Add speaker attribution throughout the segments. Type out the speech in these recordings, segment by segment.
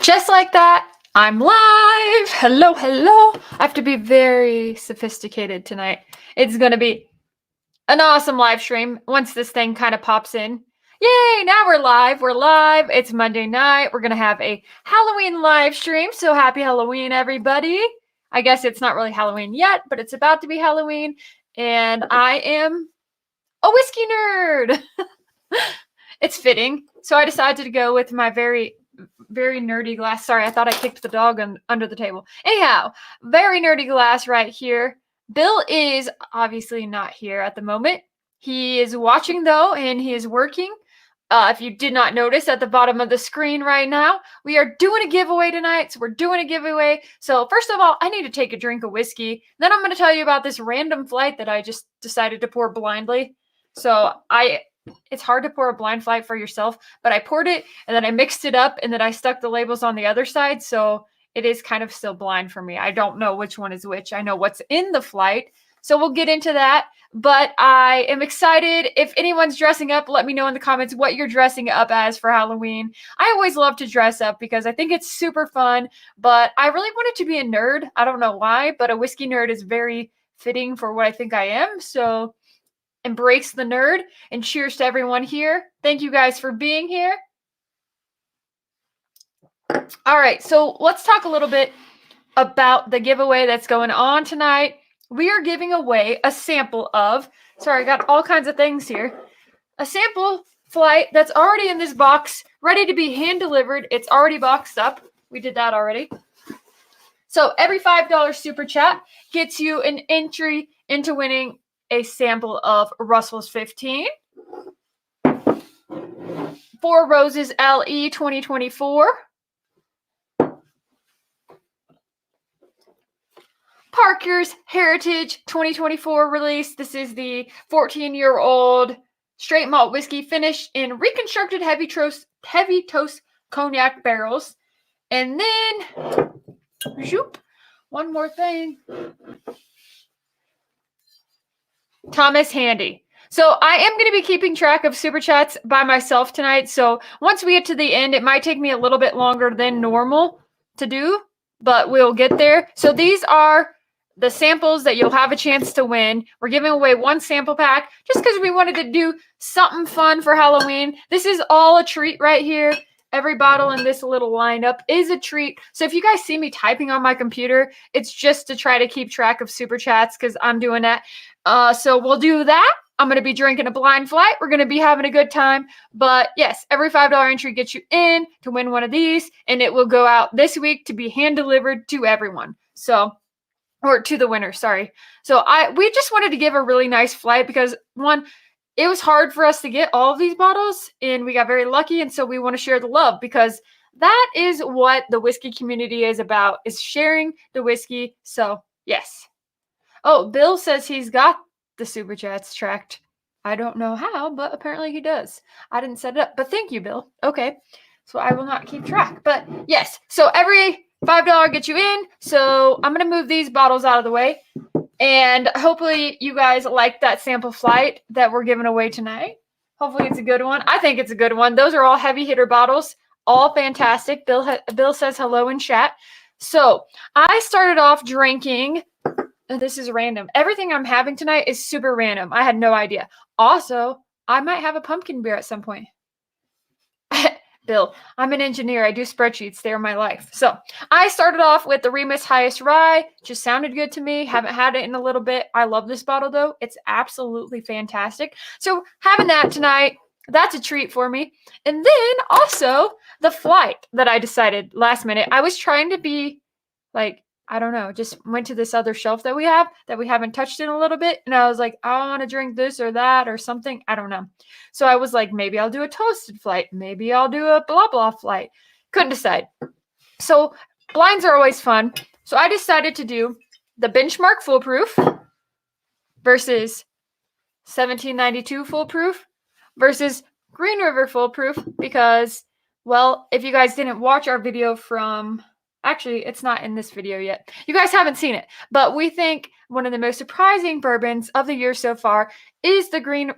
Speaker 1: Just like that, I'm live. Hello, hello. I have to be very sophisticated tonight. It's going to be an awesome live stream once this thing kind of pops in. Yay, now we're live. We're live. It's Monday night. We're going to have a Halloween live stream. So happy Halloween, everybody. I guess it's not really Halloween yet, but it's about to be Halloween. And I am a whiskey nerd. It's fitting. So I decided to go with my very nerdy glass. Sorry, I thought I kicked the dog under the table. Anyhow, very nerdy glass right here. Bill is obviously not here at the moment. He is watching though, and he is working. If you did not notice at the bottom of the screen right now, we are doing a giveaway tonight. So we're doing a giveaway. So first of all, I need to take a drink of whiskey. Then I'm going to tell you about this random flight that I just decided to pour blindly. So it's hard to pour a blind flight for yourself, but I poured it and then I mixed it up and then I stuck the labels on the other side. So it is kind of still blind for me. I don't know which one is which. I know what's in the flight. So we'll get into that. But I am excited. If anyone's dressing up, let me know in the comments what you're dressing up as for Halloween. I always love to dress up because I think it's super fun, but I really wanted to be a nerd. I don't know why, but a whiskey nerd is very fitting for what I think I am. So embrace the nerd and cheers to everyone here. Thank you guys for being here. All right, so let's talk a little bit about the giveaway that's going on tonight. We are giving away a sample of, sorry, I got all kinds of things here. A sample flight that's already in this box, ready to be hand delivered. It's already boxed up. We did that already. So every $5 super chat gets you an entry into winning a sample of Russell's 15, Four Roses LE 2024, Parker's Heritage 2024 release. This is the 14-year-old straight malt whiskey finished in reconstructed heavy toast cognac barrels. And then, one more thing. Thomas Handy. So I am going to be keeping track of super chats by myself tonight. So once we get to the end, it might take me a little bit longer than normal to do, but we'll get there. So these are the samples that you'll have a chance to win. We're giving away one sample pack just because we wanted to do something fun for Halloween. This is all a treat right here. Every bottle in this little lineup is a treat. So if you guys see me typing on my computer, it's just to try to keep track of super chats because I'm doing that. So we'll do that. I'm going to be drinking a blind flight. We're going to be having a good time. But yes, every $5 entry gets you in to win one of these. And it will go out this week to be hand delivered to everyone. So, or to the winner, sorry. So we just wanted to give a really nice flight because one, it was hard for us to get all of these bottles and we got very lucky. And so we want to share the love because that is what the whiskey community is about, is sharing the whiskey. So yes. Oh, Bill says he's got the super chats tracked. I don't know how, but apparently he does. I didn't set it up, but thank you, Bill. Okay. So I will not keep track, but yes. So every $5 gets you in. So I'm going to move these bottles out of the way. And hopefully you guys like that sample flight that we're giving away tonight. Hopefully it's a good one. I think it's a good one. Those are all heavy hitter bottles. All fantastic. Bill says hello in chat. So I started off drinking. This is random. Everything I'm having tonight is super random. I had no idea. Also, I might have a pumpkin beer at some point. Bill, I'm an engineer. I do spreadsheets. They're my life. So I started off with the Remus Highest Rye. Just sounded good to me. Haven't had it in a little bit. I love this bottle, though. It's absolutely fantastic. So having that tonight, that's a treat for me. And then also the flight that I decided last minute. I was trying to be like, I don't know, just went to this other shelf that we have that we haven't touched in a little bit. And I was like, I want to drink this or that or something. I don't know. So I was like, maybe I'll do a toasted flight. Maybe I'll do a blah, blah flight. Couldn't decide. So blinds are always fun. So I decided to do the Benchmark Foolproof versus 1792 Foolproof versus Green River Foolproof because, well, if you guys didn't watch our video from Actually, it's not in this video yet. You guys haven't seen it, but we think one of the most surprising bourbons of the year so far is the Green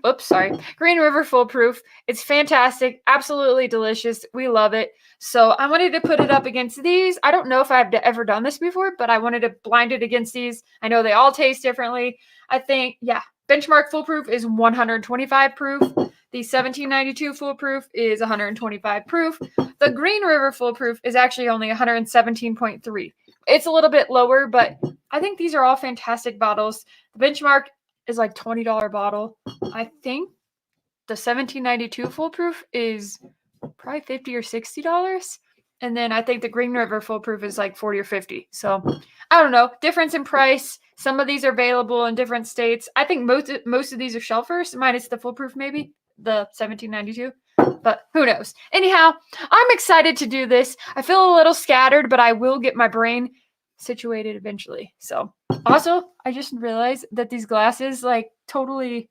Speaker 1: River Foolproof. It's fantastic, absolutely delicious. We love it. So I wanted to put it up against these. I don't know if I've ever done this before, but I wanted to blind it against these. I know they all taste differently. I think, yeah, Benchmark Foolproof is 125 proof. The 1792 Foolproof is 125 proof. The Green River Foolproof is actually only 117.3. It's a little bit lower, but I think these are all fantastic bottles. The Benchmark is like $20 bottle. I think the 1792 Foolproof is probably $50 or $60. And then I think the Green River Foolproof is like 40 or 50. So I don't know. Difference in price. Some of these are available in different states. I think most of these are shelfers, minus the Foolproof maybe, the 1792. But who knows? Anyhow, I'm excited to do this. I feel a little scattered, but I will get my brain situated eventually. So also, I just realized that these glasses they totally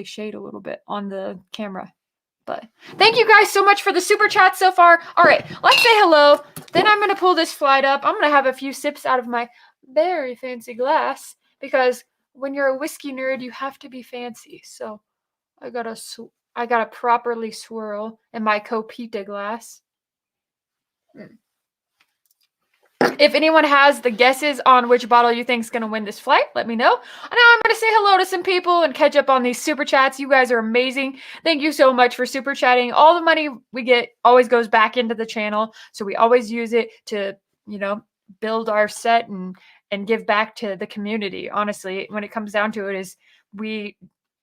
Speaker 1: shade a little bit on the camera. But thank you guys so much for the super chat so far. All right, let's say hello. Then I'm going to pull this flight up. I'm going to have a few sips out of my very fancy glass because when you're a whiskey nerd, you have to be fancy. So I got to properly swirl in my Copita glass. If anyone has the guesses on which bottle you think is going to win this flight, let me know. And now I'm going to say hello to some people and catch up on these super chats. You guys are amazing. Thank you so much for super chatting. All the money we get always goes back into the channel. So we always use it to, build our set and give back to the community. Honestly, when it comes down to it, is we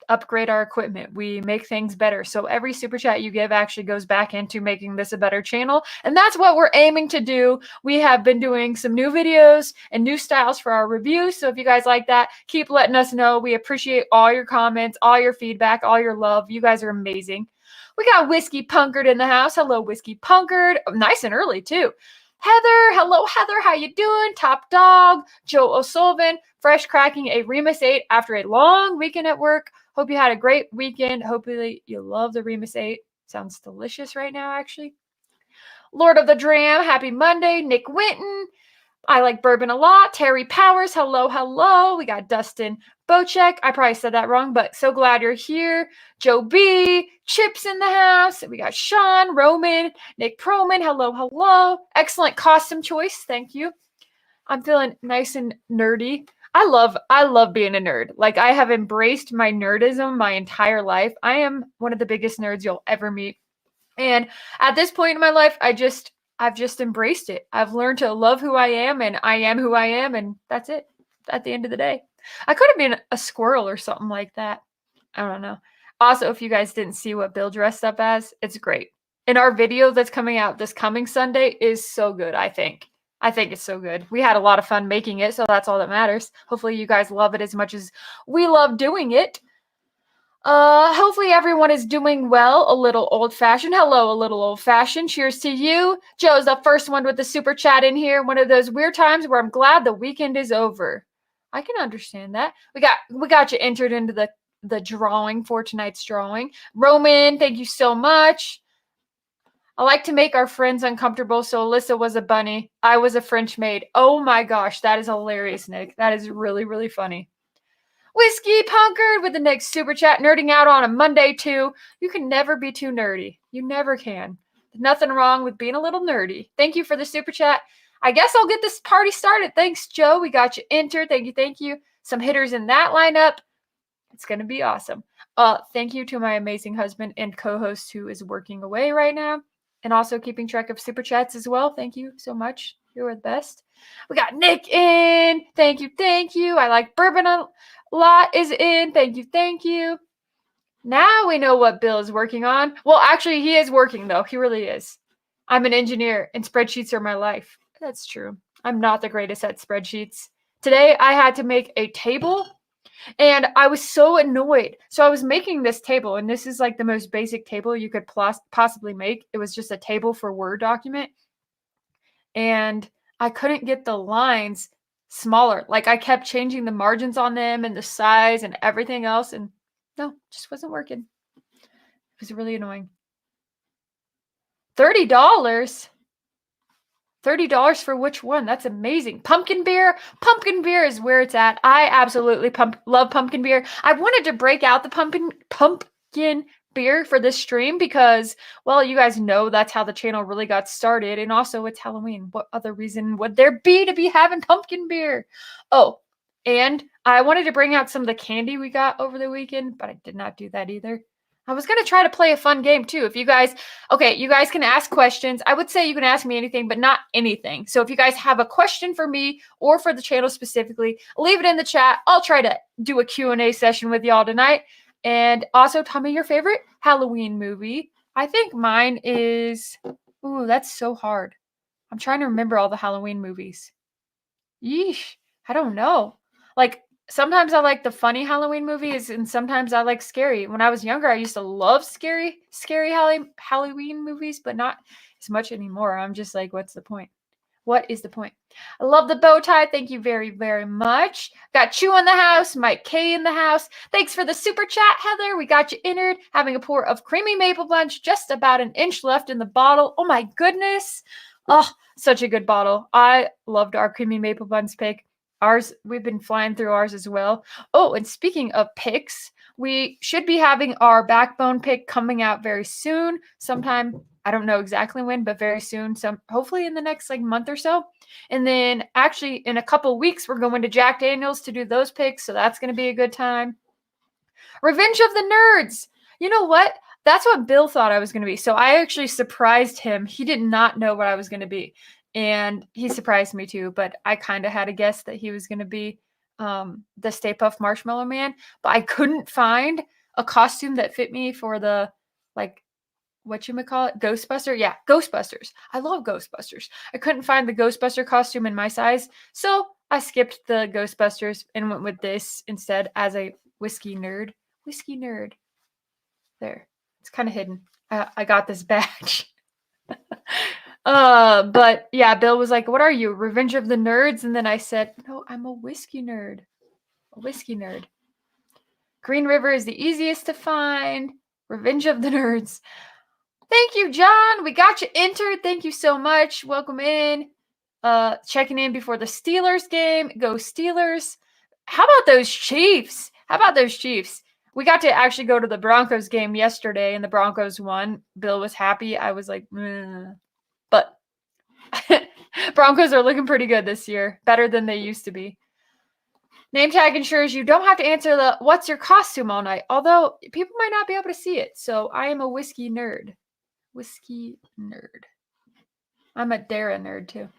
Speaker 1: upgrade our equipment. We make things better. So every super chat you give actually goes back into making this a better channel. And that's what we're aiming to do. We have been doing some new videos and new styles for our reviews. So if you guys like that, keep letting us know. We appreciate all your comments, all your feedback, all your love. You guys are amazing. We got Whiskey Punkard in the house. Hello, Whiskey Punkard. Nice and early too. Heather, hello Heather, how you doing? Top Dog, Joe O'Sullivan, fresh cracking a Remus 8 after a long weekend at work. Hope you had a great weekend. Hopefully you love the Remus 8. Sounds delicious right now, actually. Lord of the Dram, happy Monday. Nick Winton, I like bourbon a lot. Terry Powers, hello, hello. We got Dustin Bocek. I probably said that wrong, but so glad you're here. Joe B, Chips in the house. We got Sean, Roman, Nick Proman, hello, hello. Excellent costume choice. Thank you. I'm feeling nice and nerdy. I love being a nerd. Like, I have embraced my nerdism my entire life. I am one of the biggest nerds you'll ever meet. And at this point in my life, I've just embraced it. I've learned to love who I am, and I am who I am, and that's it. At the end of the day, I could have been a squirrel or something like that. I don't know. Also, if you guys didn't see what Bill dressed up as, it's great. And our video that's coming out this coming Sunday is so good, I think. I think it's so good. We had a lot of fun making it, so that's all that matters. Hopefully you guys love it as much as we love doing it. Hopefully everyone is doing well. A little old-fashioned. Hello, a little old-fashioned. Cheers to you. Joe's the first one with the super chat in here. One of those weird times where I'm glad the weekend is over. I can understand that. We got you entered into the drawing for tonight's drawing. Roman, thank you so much. I like to make our friends uncomfortable, so Alyssa was a bunny. I was a French maid. Oh my gosh, that is hilarious, Nick. That is really, really funny. Whiskey Punkard with the next super chat. Nerding out on a Monday, too. You can never be too nerdy. You never can. There's nothing wrong with being a little nerdy. Thank you for the super chat. I guess I'll get this party started. Thanks, Joe. We got you entered. Thank you, thank you. Some hitters in that lineup. It's going to be awesome. Thank you to my amazing husband and co-host who is working away right now and also keeping track of super chats as well. Thank you so much. You're the best. We got Nick in. Thank you, thank you. I like bourbon a lot is in. Thank you, thank you. Now we know what Bill is working on. Well, actually, he is working, though. He really is. I'm an engineer, and spreadsheets are my life. That's true. I'm not the greatest at spreadsheets. Today, I had to make a table, and I was so annoyed. So I was making this table, and this is like the most basic table you could possibly make. It was just a table for Word document, and I couldn't get the lines smaller. Like, I kept changing the margins on them and the size and everything else, and no, just wasn't working. It was really annoying. $30? $30 for which one? That's amazing. Pumpkin beer. Pumpkin beer is where it's at. I absolutely love pumpkin beer. I wanted to break out the pumpkin beer for this stream because, well, you guys know that's how the channel really got started. And also it's Halloween. What other reason would there be to be having pumpkin beer? Oh, and I wanted to bring out some of the candy we got over the weekend, but I did not do that either. I was going to try to play a fun game too. If you guys, okay, you guys can ask questions. I would say you can ask me anything, but not anything. So if you guys have a question for me or for the channel specifically, leave it in the chat. I'll try to do a Q&A session with y'all tonight. And also tell me your favorite Halloween movie. I think mine is, ooh, that's so hard. I'm trying to remember all the Halloween movies. Yeesh, I don't know. Like, sometimes I like the funny Halloween movies, and sometimes I like scary. When I was younger, I used to love scary Halloween movies, but not as much anymore. I'm just like, what's the point? What is the point? I love the bow tie. Thank you very, very much. Got Chew in the house. Mike K in the house. Thanks for the super chat, Heather. We got you entered. Having a pour of creamy maple punch. Just about an inch left in the bottle. Oh my goodness. Oh, such a good bottle. I loved our creamy maple buns pick. Ours, we've been flying through ours as well. Oh, and speaking of picks, we should be having our backbone pick coming out very soon. Sometime, I don't know exactly when, but very soon. Hopefully in the next like month or so. And then actually in a couple weeks, we're going to Jack Daniels to do those picks. So that's going to be a good time. Revenge of the Nerds. You know what? That's what Bill thought I was going to be. So I actually surprised him. He did not know what I was going to be. And he surprised me too. But I kind of had a guess that he was going to be the Stay Puft Marshmallow Man. But I couldn't find a costume that fit me for the, like, whatchamacallit? Ghostbuster? Yeah, Ghostbusters. I love Ghostbusters. I couldn't find the Ghostbuster costume in my size. So I skipped the Ghostbusters and went with this instead as a whiskey nerd. Whiskey nerd. There. It's kind of hidden. I got this badge. But yeah, Bill was like, what are you? Revenge of the Nerds? And then I said, no, I'm a whiskey nerd. A whiskey nerd. Green River is the easiest to find. Revenge of the Nerds. Thank you, John. We got you entered. Thank you so much. Welcome in. Checking in before the Steelers game. Go Steelers. How about those Chiefs? We got to actually go to the Broncos game yesterday, and the Broncos won. Bill was happy. I was like, but Broncos are looking pretty good this year. Better than they used to be. Name tag ensures you don't have to answer the what's your costume all night, although people might not be able to see it. So I am a whiskey nerd. Whiskey nerd. I'm a Dara nerd too.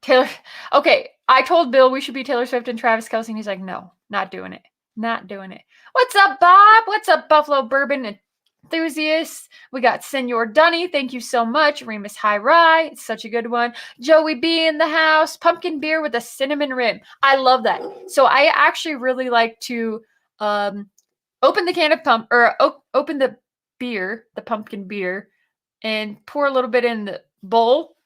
Speaker 1: Taylor. Okay, I told Bill we should be Taylor Swift and Travis Kelce, and he's like, no, not doing it. Not doing it. What's up, Bob? What's up, Buffalo Bourbon enthusiasts? We got Senor Dunny. Thank you so much. Remus High Rye. It's such a good one. Joey B in the house. Pumpkin beer with a cinnamon rim. I love that. So I actually really like to open the can of open the beer, the pumpkin beer, and pour a little bit in the bowl,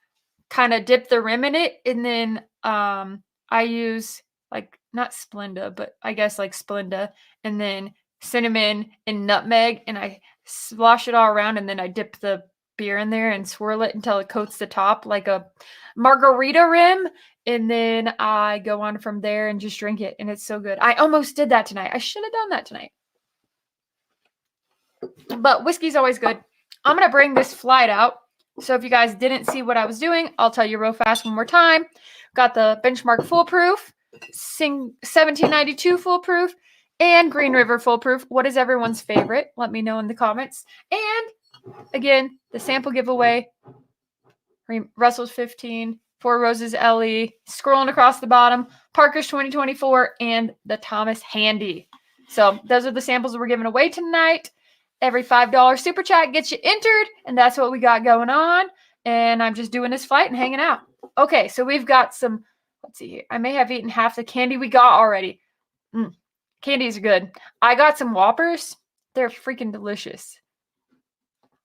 Speaker 1: kind of dip the rim in it, and then I use like not Splenda, but I guess like Splenda, and then cinnamon and nutmeg, and I slosh it all around, and then I dip the beer in there and swirl it until it coats the top like a margarita rim, and then I go on from there and just drink it, and it's so good. I almost did that tonight. I should have done that tonight. But whiskey's always good. I'm going to bring this flight out. So if you guys didn't see what I was doing, I'll tell you real fast one more time. Got the Benchmark Foolproof, 1792 Foolproof, and Green River Foolproof. What is everyone's favorite? Let me know in the comments. And again, the sample giveaway, Russell's 15, Four Roses LE, scrolling across the bottom, Parker's 2024, and the Thomas Handy. So those are the samples we're giving away tonight. Every $5 super chat gets you entered, and that's what we got going on. And I'm just doing this flight and hanging out. Okay, so we've got some, let's see here. I may have eaten half the candy we got already. Candies are good. I got some Whoppers. They're freaking delicious.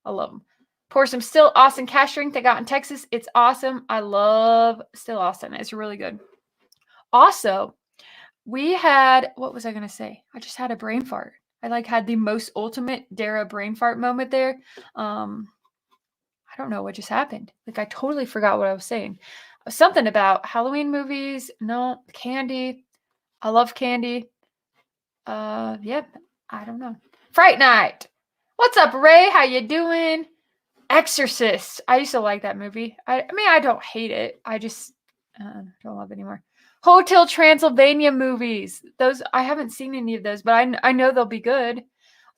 Speaker 1: I love them. Pour some Still Austin cash drink they got in Texas. It's awesome. I love Still Austin. It's really good. Also, we had, what was I going to say? I just had a brain fart. I had the most ultimate Dara brain fart moment there. I I don't know what just happened. Like, I totally forgot what I was saying. Something about Halloween movies. No, candy. I love candy. Yep. I don't know. Fright Night. What's up, Ray? How you doing? Exorcist. I used to like that movie. I mean, I don't hate it. I just don't love it anymore. Hotel Transylvania movies. Those I haven't seen any of those, but I know they'll be good.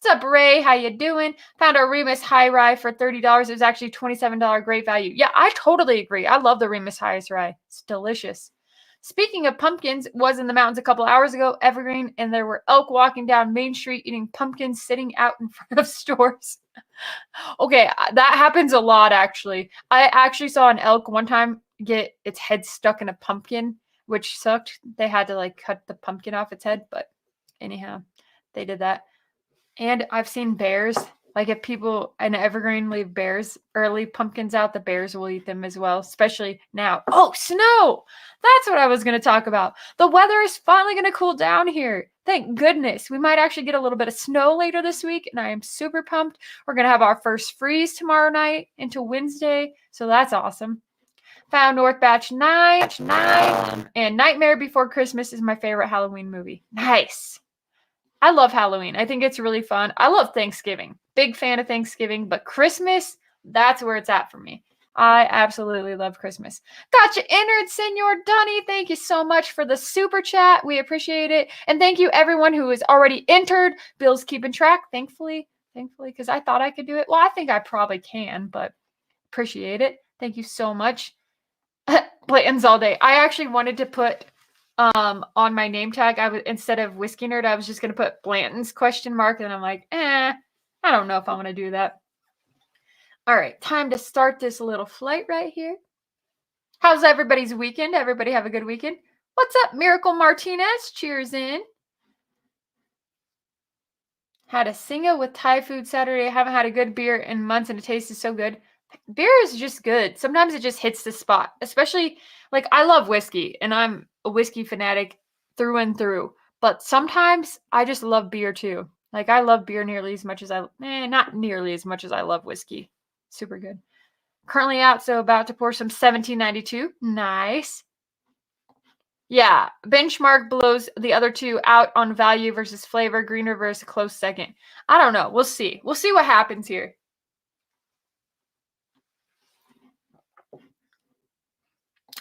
Speaker 1: What's up, Ray? How you doing? Found a Remus High Rye for $30. It was actually $27 great value. Yeah, I totally agree. I love the Remus High Rye. It's delicious. Speaking of pumpkins, was in the mountains a couple hours ago, Evergreen, and there were elk walking down Main Street eating pumpkins sitting out in front of stores. Okay, that happens a lot, actually. I actually saw an elk one time get its head stuck in a pumpkin, which sucked. They had to like cut the pumpkin off its head, but anyhow, they did that. And I've seen bears. Like if people in Evergreen leave early pumpkins out, the bears will eat them as well, especially now. Oh, snow! That's what I was going to talk about. The weather is finally going to cool down here. Thank goodness. We might actually get a little bit of snow later this week, and I am super pumped. We're going to have our first freeze tomorrow night into Wednesday, so that's awesome. Found North Batch 9, and Nightmare Before Christmas is my favorite Halloween movie. Nice. I love Halloween. I think it's really fun. I love Thanksgiving. Big fan of Thanksgiving, but Christmas, that's where it's at for me. I absolutely love Christmas. Gotcha entered, Senor Dunny. Thank you so much for the super chat. We appreciate it. And thank you everyone who has already entered. Bill's keeping track, thankfully, because I thought I could do it. Well, I think I probably can, but appreciate it. Thank you so much. Blanton's all day. I actually wanted to put on my name tag, instead of Whiskey Nerd, I was just gonna put Blanton's ? And I'm like, I don't know if I want to do that. All right, time to start this little flight right here. How's everybody's weekend? Everybody have a good weekend? What's up, Miracle Martinez? Cheers in. Had a singa with Thai food Saturday. I haven't had a good beer in months and it tastes so good. Beer is just good. Sometimes it just hits the spot, especially like I love whiskey and I'm a whiskey fanatic through and through, but sometimes I just love beer too. Like I love beer nearly as much as not nearly as much as I love whiskey. Super good. Currently out, so about to pour some 1792. Nice. Yeah, benchmark blows the other two out on value versus flavor. Green River is a close second. I don't know. We'll see. We'll see what happens here.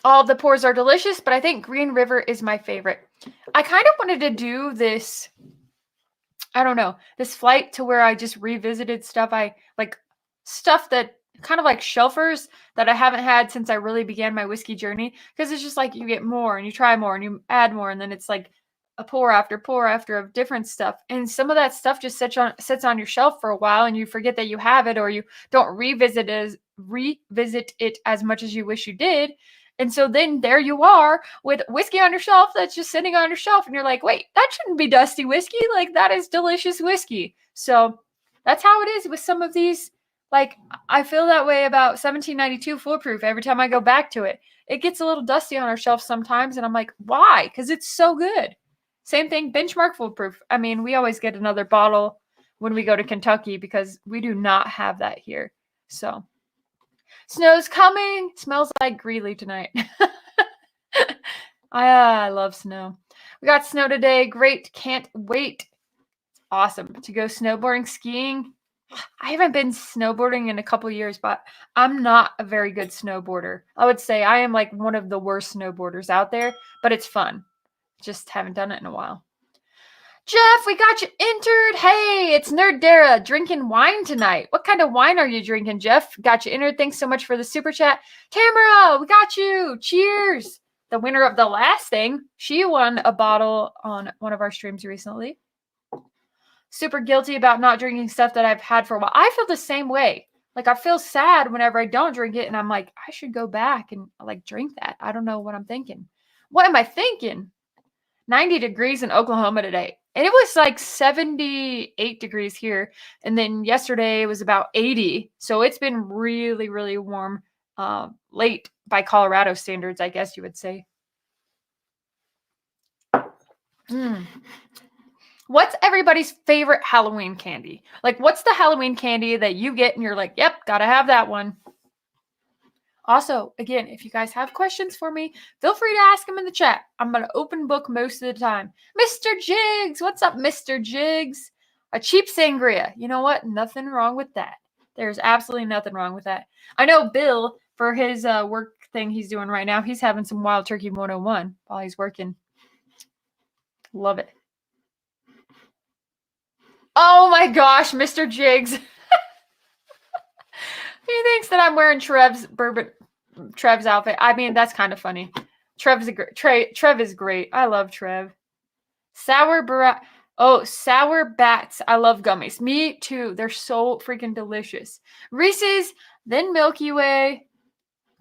Speaker 1: All of the pours are delicious, but I think Green River is my favorite. I kind of wanted to do this, I don't know, this flight to where I just revisited stuff stuff that kind of like shelfers that I haven't had since I really began my whiskey journey. Because it's just like you get more and you try more and you add more, and then it's like a pour after of different stuff. And some of that stuff just sits on your shelf for a while and you forget that you have it, or you don't revisit it as much as you wish you did. And so then there you are with whiskey on your shelf that's just sitting on your shelf. And you're like, wait, that shouldn't be dusty whiskey. Like, that is delicious whiskey. So that's how it is with some of these. Like, I feel that way about 1792 Foolproof every time I go back to it. It gets a little dusty on our shelf sometimes. And I'm like, why? Because it's so good. Same thing, Benchmark Foolproof. I mean, we always get another bottle when we go to Kentucky because we do not have that here. So. Snow's coming. Smells like Greeley tonight. I love snow. We got snow today. Great. Can't wait. Awesome to go snowboarding, skiing. I haven't been snowboarding in a couple years, but I'm not a very good snowboarder. I would say I am like one of the worst snowboarders out there, but it's fun. Just haven't done it in a while. Jeff, we got you entered. Hey, it's Nerd Dara drinking wine tonight. What kind of wine are you drinking, Jeff? Got you entered. Thanks so much for the super chat. Tamara, we got you. Cheers. The winner of the last thing. She won a bottle on one of our streams recently. Super guilty about not drinking stuff that I've had for a while. I feel the same way. Like I feel sad whenever I don't drink it. And I'm like, I should go back and like drink that. I don't know what I'm thinking. What am I thinking? 90 degrees in Oklahoma today. And it was like 78 degrees here. And then yesterday it was about 80. So it's been really, really warm late by Colorado standards, I guess you would say. What's everybody's favorite Halloween candy? Like, what's the Halloween candy that you get and you're like, yep, gotta have that one? Also, again, if you guys have questions for me, feel free to ask them in the chat. I'm going to open book most of the time. Mr. Jiggs, what's up, Mr. Jiggs? A cheap sangria. You know what? Nothing wrong with that. There's absolutely nothing wrong with that. I know Bill, for his work thing he's doing right now, he's having some Wild Turkey 101 while he's working. Love it. Oh my gosh, Mr. Jiggs. He thinks that I'm wearing Trev's outfit. I mean, that's kind of funny. Trev is great. I love Trev. Sour bats. I love gummies. Me too. They're so freaking delicious. Reese's, then Milky Way.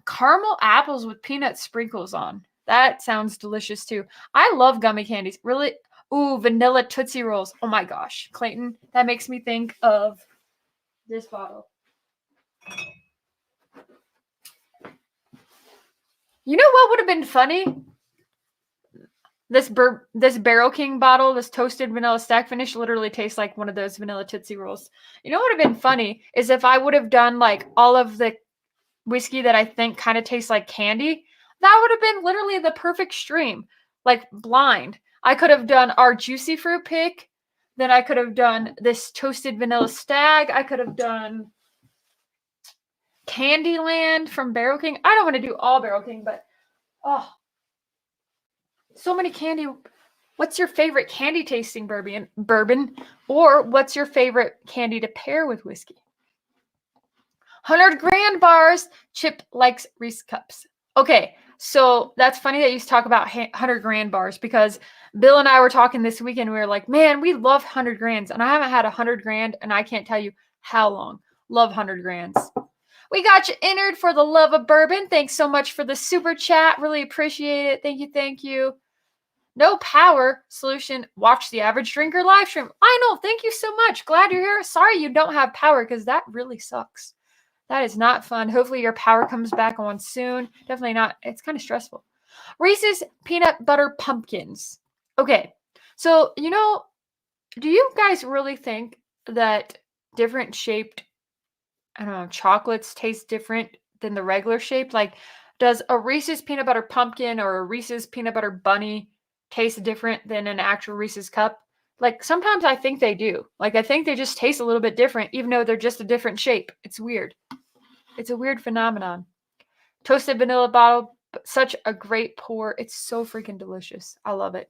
Speaker 1: Caramel apples with peanut sprinkles on. That sounds delicious too. I love gummy candies. Really? Ooh, vanilla Tootsie Rolls. Oh my gosh. Clayton, that makes me think of this bottle. You know what would have been funny? This Barrel King bottle, this toasted vanilla stack finish, literally tastes like one of those vanilla Tootsie Rolls. You know what would have been funny is if I would have done like all of the whiskey that I think kind of tastes like candy. That would have been literally the perfect stream. Like blind. I could have done our juicy fruit pick. Then I could have done this toasted vanilla stag. I could have done Candyland from Barrel King. I don't want to do all Barrel King, but oh, so many candy. What's your favorite candy tasting bourbon? Or what's your favorite candy to pair with whiskey? 100 grand bars. Chip likes Reese cups. Okay, so that's funny that you talk about 100 grand bars because Bill and I were talking this weekend. We were like, man, we love 100 grands. And I haven't had 100 grand and I can't tell you how long. Love 100 grands. We got you entered for the love of bourbon. Thanks so much for the super chat. Really appreciate it. Thank you. Thank you. No power solution. Watch the average drinker live stream. I know. Thank you so much. Glad you're here. Sorry you don't have power because that really sucks. That is not fun. Hopefully your power comes back on soon. Definitely not. It's kind of stressful. Reese's peanut butter pumpkins. Okay. So, you know, do you guys really think that different shaped, I don't know, chocolates taste different than the regular shape? Like, does a Reese's peanut butter pumpkin or a Reese's peanut butter bunny taste different than an actual Reese's cup? Like, sometimes I think they do. Like, I think they just taste a little bit different, even though they're just a different shape. It's weird. It's a weird phenomenon. Toasted vanilla bottle, such a great pour. It's so freaking delicious. I love it.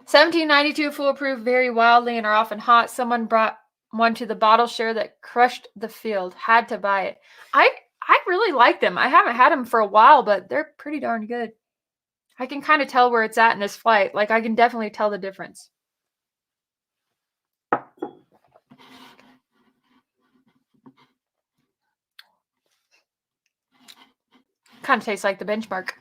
Speaker 1: 1792 foolproof, very wildly and are often hot. Someone brought one to the bottle share that crushed the field. Had to buy it. I really like them. I haven't had them for a while, but they're pretty darn good. I can kind of tell where it's at in this flight. Like, I can definitely tell the difference. Kind of tastes like the benchmark.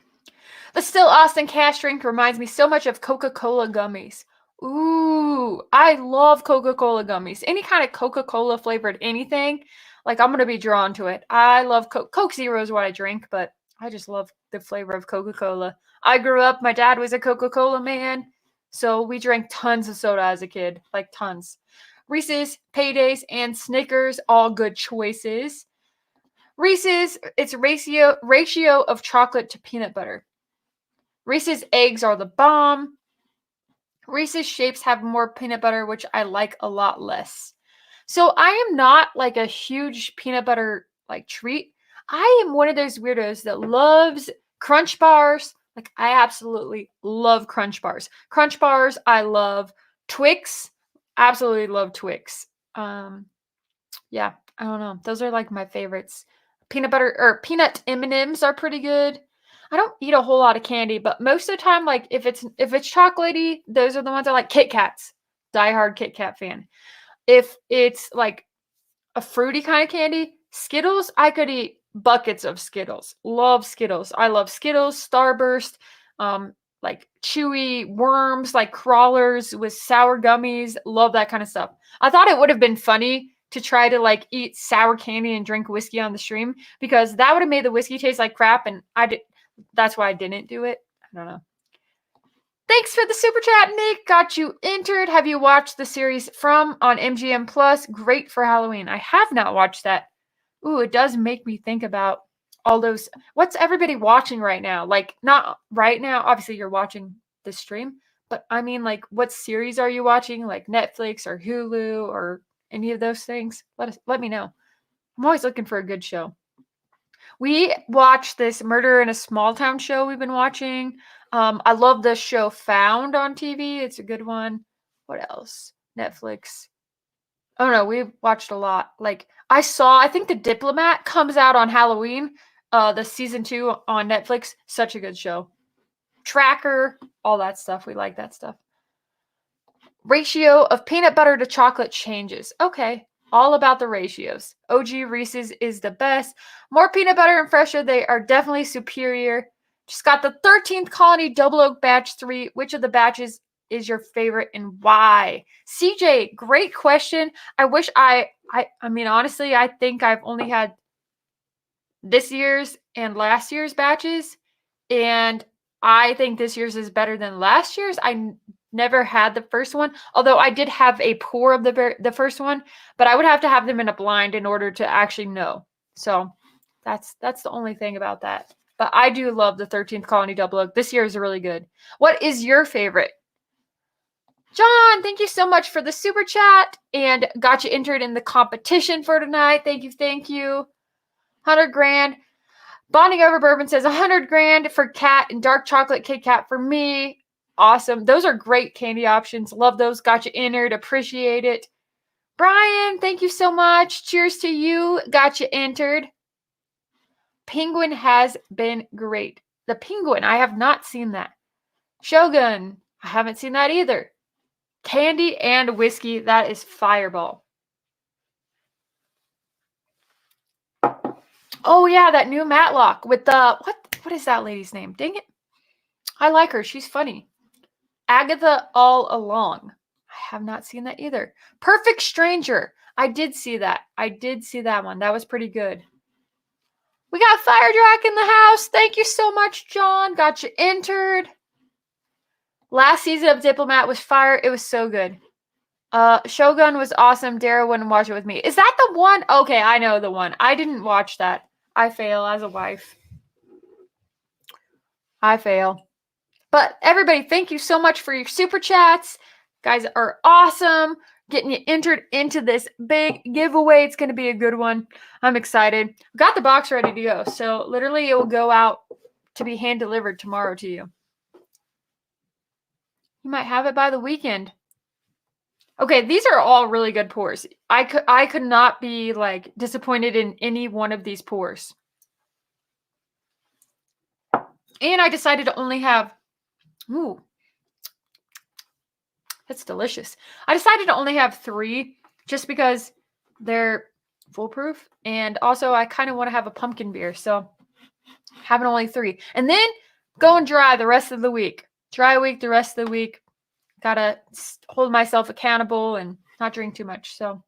Speaker 1: The Still Austin Cash drink reminds me so much of Coca-Cola gummies. Ooh, I love Coca-Cola gummies. Any kind of Coca-Cola flavored anything, like I'm going to be drawn to it. I love Coke. Coke Zero is what I drink, but I just love the flavor of Coca-Cola. I grew up, my dad was a Coca-Cola man, so we drank tons of soda as a kid, like tons. Reese's, Paydays, and Snickers, all good choices. Reese's, it's ratio of chocolate to peanut butter. Reese's eggs are the bomb. Reese's shapes have more peanut butter, which I like a lot less. So I am not like a huge peanut butter like treat. I am one of those weirdos that loves Crunch Bars. Like, I absolutely love Crunch Bars. Crunch Bars, I love. Twix, absolutely love Twix. Yeah, I don't know. Those are like my favorites. Peanut butter or peanut M&Ms are pretty good. I don't eat a whole lot of candy, but most of the time, like if it's chocolatey, those are the ones I like. Kit Kats, diehard Kit Kat fan. If it's like a fruity kind of candy, Skittles, I could eat buckets of Skittles. Love Skittles. I love Skittles, Starburst, like chewy worms, like crawlers with sour gummies. Love that kind of stuff. I thought it would have been funny to try to like eat sour candy and drink whiskey on the stream because that would have made the whiskey taste like crap, and that's why I didn't do it. I don't know. Thanks for the super chat, Nick. Got you entered. Have you watched the series From on MGM Plus? Great for Halloween. I have not watched that. Ooh, it does make me think about all those. What's everybody watching right now? Like, not right now. Obviously, you're watching the stream, but I mean, like, what series are you watching? Like Netflix or Hulu or any of those things? Let me know. I'm always looking for a good show. We watched this Murder in a Small Town show we've been watching. I love the show Found on TV. It's a good one. What else? Netflix. Oh no, we've watched a lot. Like I think The Diplomat comes out on Halloween. The season 2 on Netflix. Such a good show. Tracker, all that stuff. We like that stuff. Ratio of peanut butter to chocolate changes. Okay. All about the ratios. OG Reese's is the best. More peanut butter and fresher. They are definitely superior. Just got the 13th Colony Double Oak Batch 3. Which of the batches is your favorite and why? CJ, great question. I wish I mean, honestly, I think I've only had this year's and last year's batches. And I think this year's is better than last year's. I never had the first one, although I did have a pour of the first one, but I would have to have them in a blind in order to actually know. So that's the only thing about that. But I do love the 13th Colony Double Oak. This year is really good. What is your favorite? John, thank you so much for the super chat and got you entered in the competition for tonight. Thank you. 100 grand. Bonding Over Bourbon says 100 grand for Cat and dark chocolate Kit Kat for me. Awesome. Those are great candy options. Love those. Got you entered. Appreciate it. Brian, thank you so much. Cheers to you. Got you entered. Penguin has been great. The Penguin, I have not seen that. Shogun, I haven't seen that either. Candy and whiskey, that is Fireball. Oh yeah, that new Matlock with the what is that lady's name? Dang it. I like her. She's funny. Agatha All Along. I have not seen that either. Perfect Stranger. I did see that. I did see that one. That was pretty good. We got Fire Drac in the house. Thank you so much, John. Got you entered. Last season of Diplomat was fire. It was so good. Shogun was awesome. Dara wouldn't watch it with me. Is that the one? Okay, I know the one. I didn't watch that. I fail as a wife. I fail. But everybody, thank you so much for your super chats. Guys are awesome. Getting you entered into this big giveaway. It's going to be a good one. I'm excited. Got the box ready to go. So literally it will go out to be hand delivered tomorrow to you. You might have it by the weekend. Okay, these are all really good pours. I could not be like disappointed in any one of these pours. And I decided to only have, ooh, that's delicious. I decided to only have 3 just because they're foolproof. And also I kind of want to have a pumpkin beer. So having only 3. And then going dry the rest of the week. Dry week the rest of the week. Gotta hold myself accountable and not drink too much. So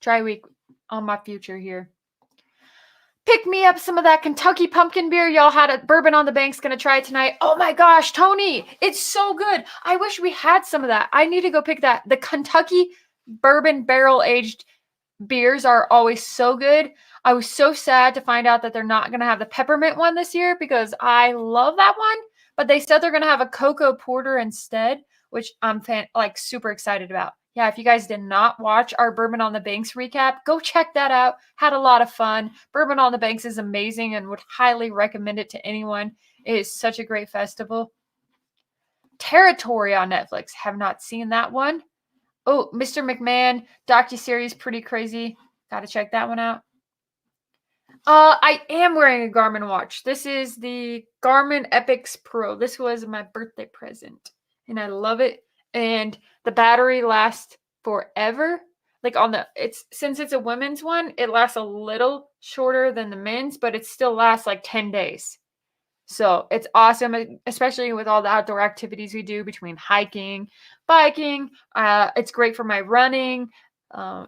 Speaker 1: dry week on my future here. Pick me up some of that Kentucky pumpkin beer. Y'all had a Bourbon on the Bank's gonna try it tonight. Oh my gosh, Tony, it's so good. I wish we had some of that. I need to go pick that. The Kentucky bourbon barrel aged beers are always so good. I was so sad to find out that they're not gonna have the peppermint one this year because I love that one. But they said they're gonna have a cocoa porter instead, which I'm super excited about. Yeah, if you guys did not watch our Bourbon on the Banks recap, go check that out. Had a lot of fun. Bourbon on the Banks is amazing and would highly recommend it to anyone. It is such a great festival. Territory on Netflix. Have not seen that one. Oh, Mr. McMahon docuseries, pretty crazy. Got to check that one out. I am wearing a Garmin watch. This is the Garmin Epix Pro. This was my birthday present, and I love it. And the battery lasts forever. Like since it's a women's one, it lasts a little shorter than the men's, but it still lasts like 10 days. So it's awesome, especially with all the outdoor activities we do between hiking, biking. It's great for my running,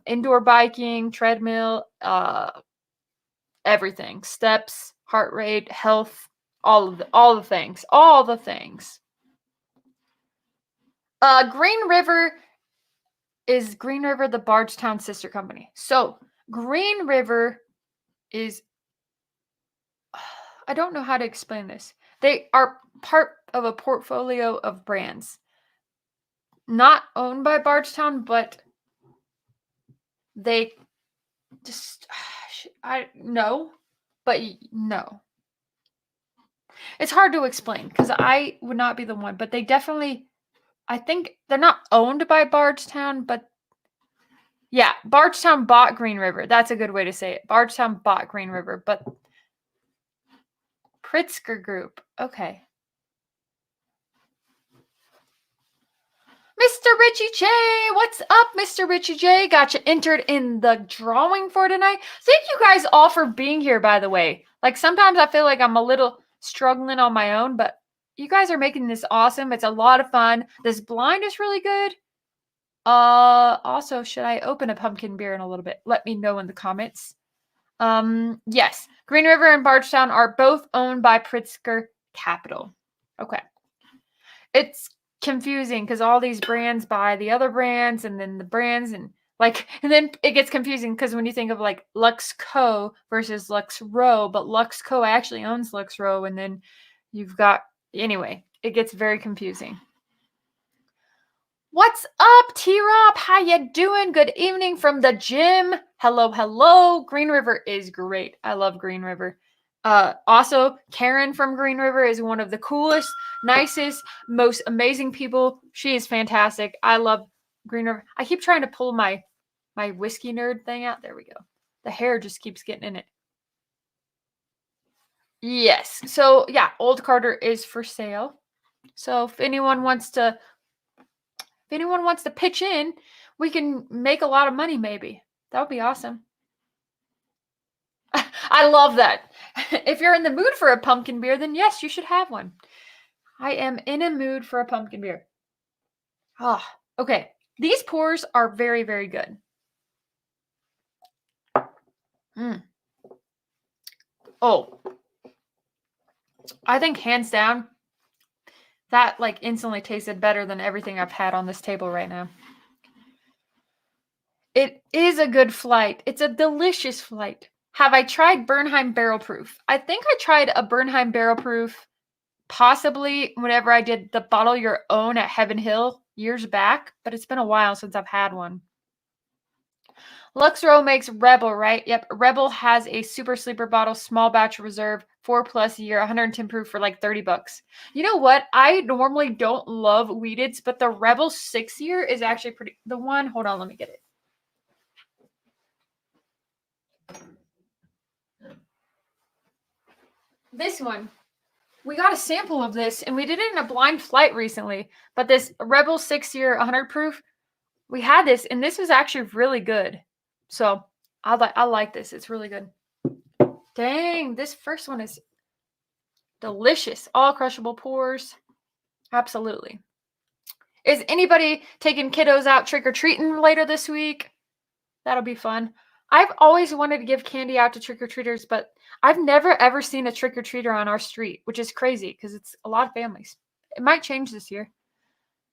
Speaker 1: indoor biking, treadmill, everything, steps, heart rate, health, all the things. Green River is Green River the Bardstown sister company. So Green River is, I don't know how to explain this. They are part of a portfolio of brands, not owned by Bardstown, but they just, I no, but no. It's hard to explain because I would not be the one, but they definitely, I think they're not owned by Bardstown, but yeah, Bardstown bought Green River. That's a good way to say it. Bardstown bought Green River, but Pritzker Group. Okay. Mr. Richie J, what's up, Mr. Richie J? Got you entered in the drawing for tonight. Thank you guys all for being here, by the way. Like, sometimes I feel like I'm a little struggling on my own, but you guys are making this awesome. It's a lot of fun. This blind is really good. Also, should I open a pumpkin beer in a little bit? Let me know in the comments. Yes. Green River and Bardstown are both owned by Pritzker Capital. Okay. It's confusing because all these brands buy the other brands and then the brands and then it gets confusing because when you think of like Lux Co versus Lux Row, but Lux Co actually owns Lux Row, and then you've got, anyway, it gets very confusing. What's up, T-Rob? How you doing? Good evening from the gym. Hello, hello. Green River is great. I love Green River. Also, Karen from Green River is one of the coolest, nicest, most amazing people. She is fantastic. I love Green River. I keep trying to pull my whiskey nerd thing out. There we go. The hair just keeps getting in it. Yes. So, yeah, Old Carter is for sale. So, if anyone wants to pitch in, we can make a lot of money maybe. That would be awesome. I love that. If you're in the mood for a pumpkin beer, then yes, you should have one. I am in a mood for a pumpkin beer. Okay. These pours are very, very good. Oh, I think hands down, that like instantly tasted better than everything I've had on this table right now. It is a good flight. It's a delicious flight. Have I tried Bernheim Barrel Proof? I think I tried a Bernheim Barrel Proof possibly whenever I did the Bottle Your Own at Heaven Hill years back, but it's been a while since I've had one. Lux Row makes Rebel, right? Yep. Rebel has a super sleeper bottle, small batch reserve, 4+ year, 110 proof for like $30. You know what? I normally don't love Wheateds, but the Rebel 6 year is actually pretty. The one, hold on, let me get it. This one. We got a sample of this, and we did it in a blind flight recently. But this Rebel 6 year, 100 proof, we had this, and this was actually really good. So I like this. It's really good. Dang, this first one is delicious. All crushable pours. Absolutely. Is anybody taking kiddos out trick-or-treating later this week? That'll be fun. I've always wanted to give candy out to trick-or-treaters, but I've never ever seen a trick-or-treater on our street, which is crazy because it's a lot of families. It might change this year.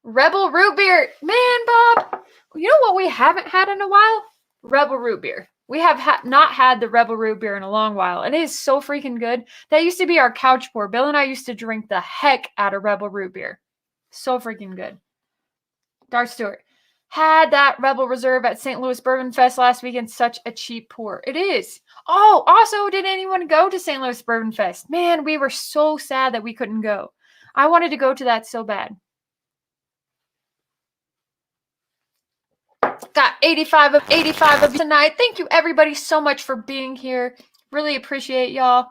Speaker 1: Rebel root beer. Man, Bob, you know what we haven't had in a while? Rebel root beer. We have not had the Rebel root beer in a long while, and it is so freaking good. That used to be our couch pour. Bill and I used to drink the heck out of Rebel root beer. So freaking good. Dark Stewart. Had that Rebel Reserve at St. Louis Bourbon Fest last weekend. Such a cheap pour. It is. Oh, also, did anyone go to St. Louis Bourbon Fest? Man, we were so sad that we couldn't go. I wanted to go to that so bad. Got 85 of you tonight. Thank you, everybody, so much for being here. Really appreciate y'all.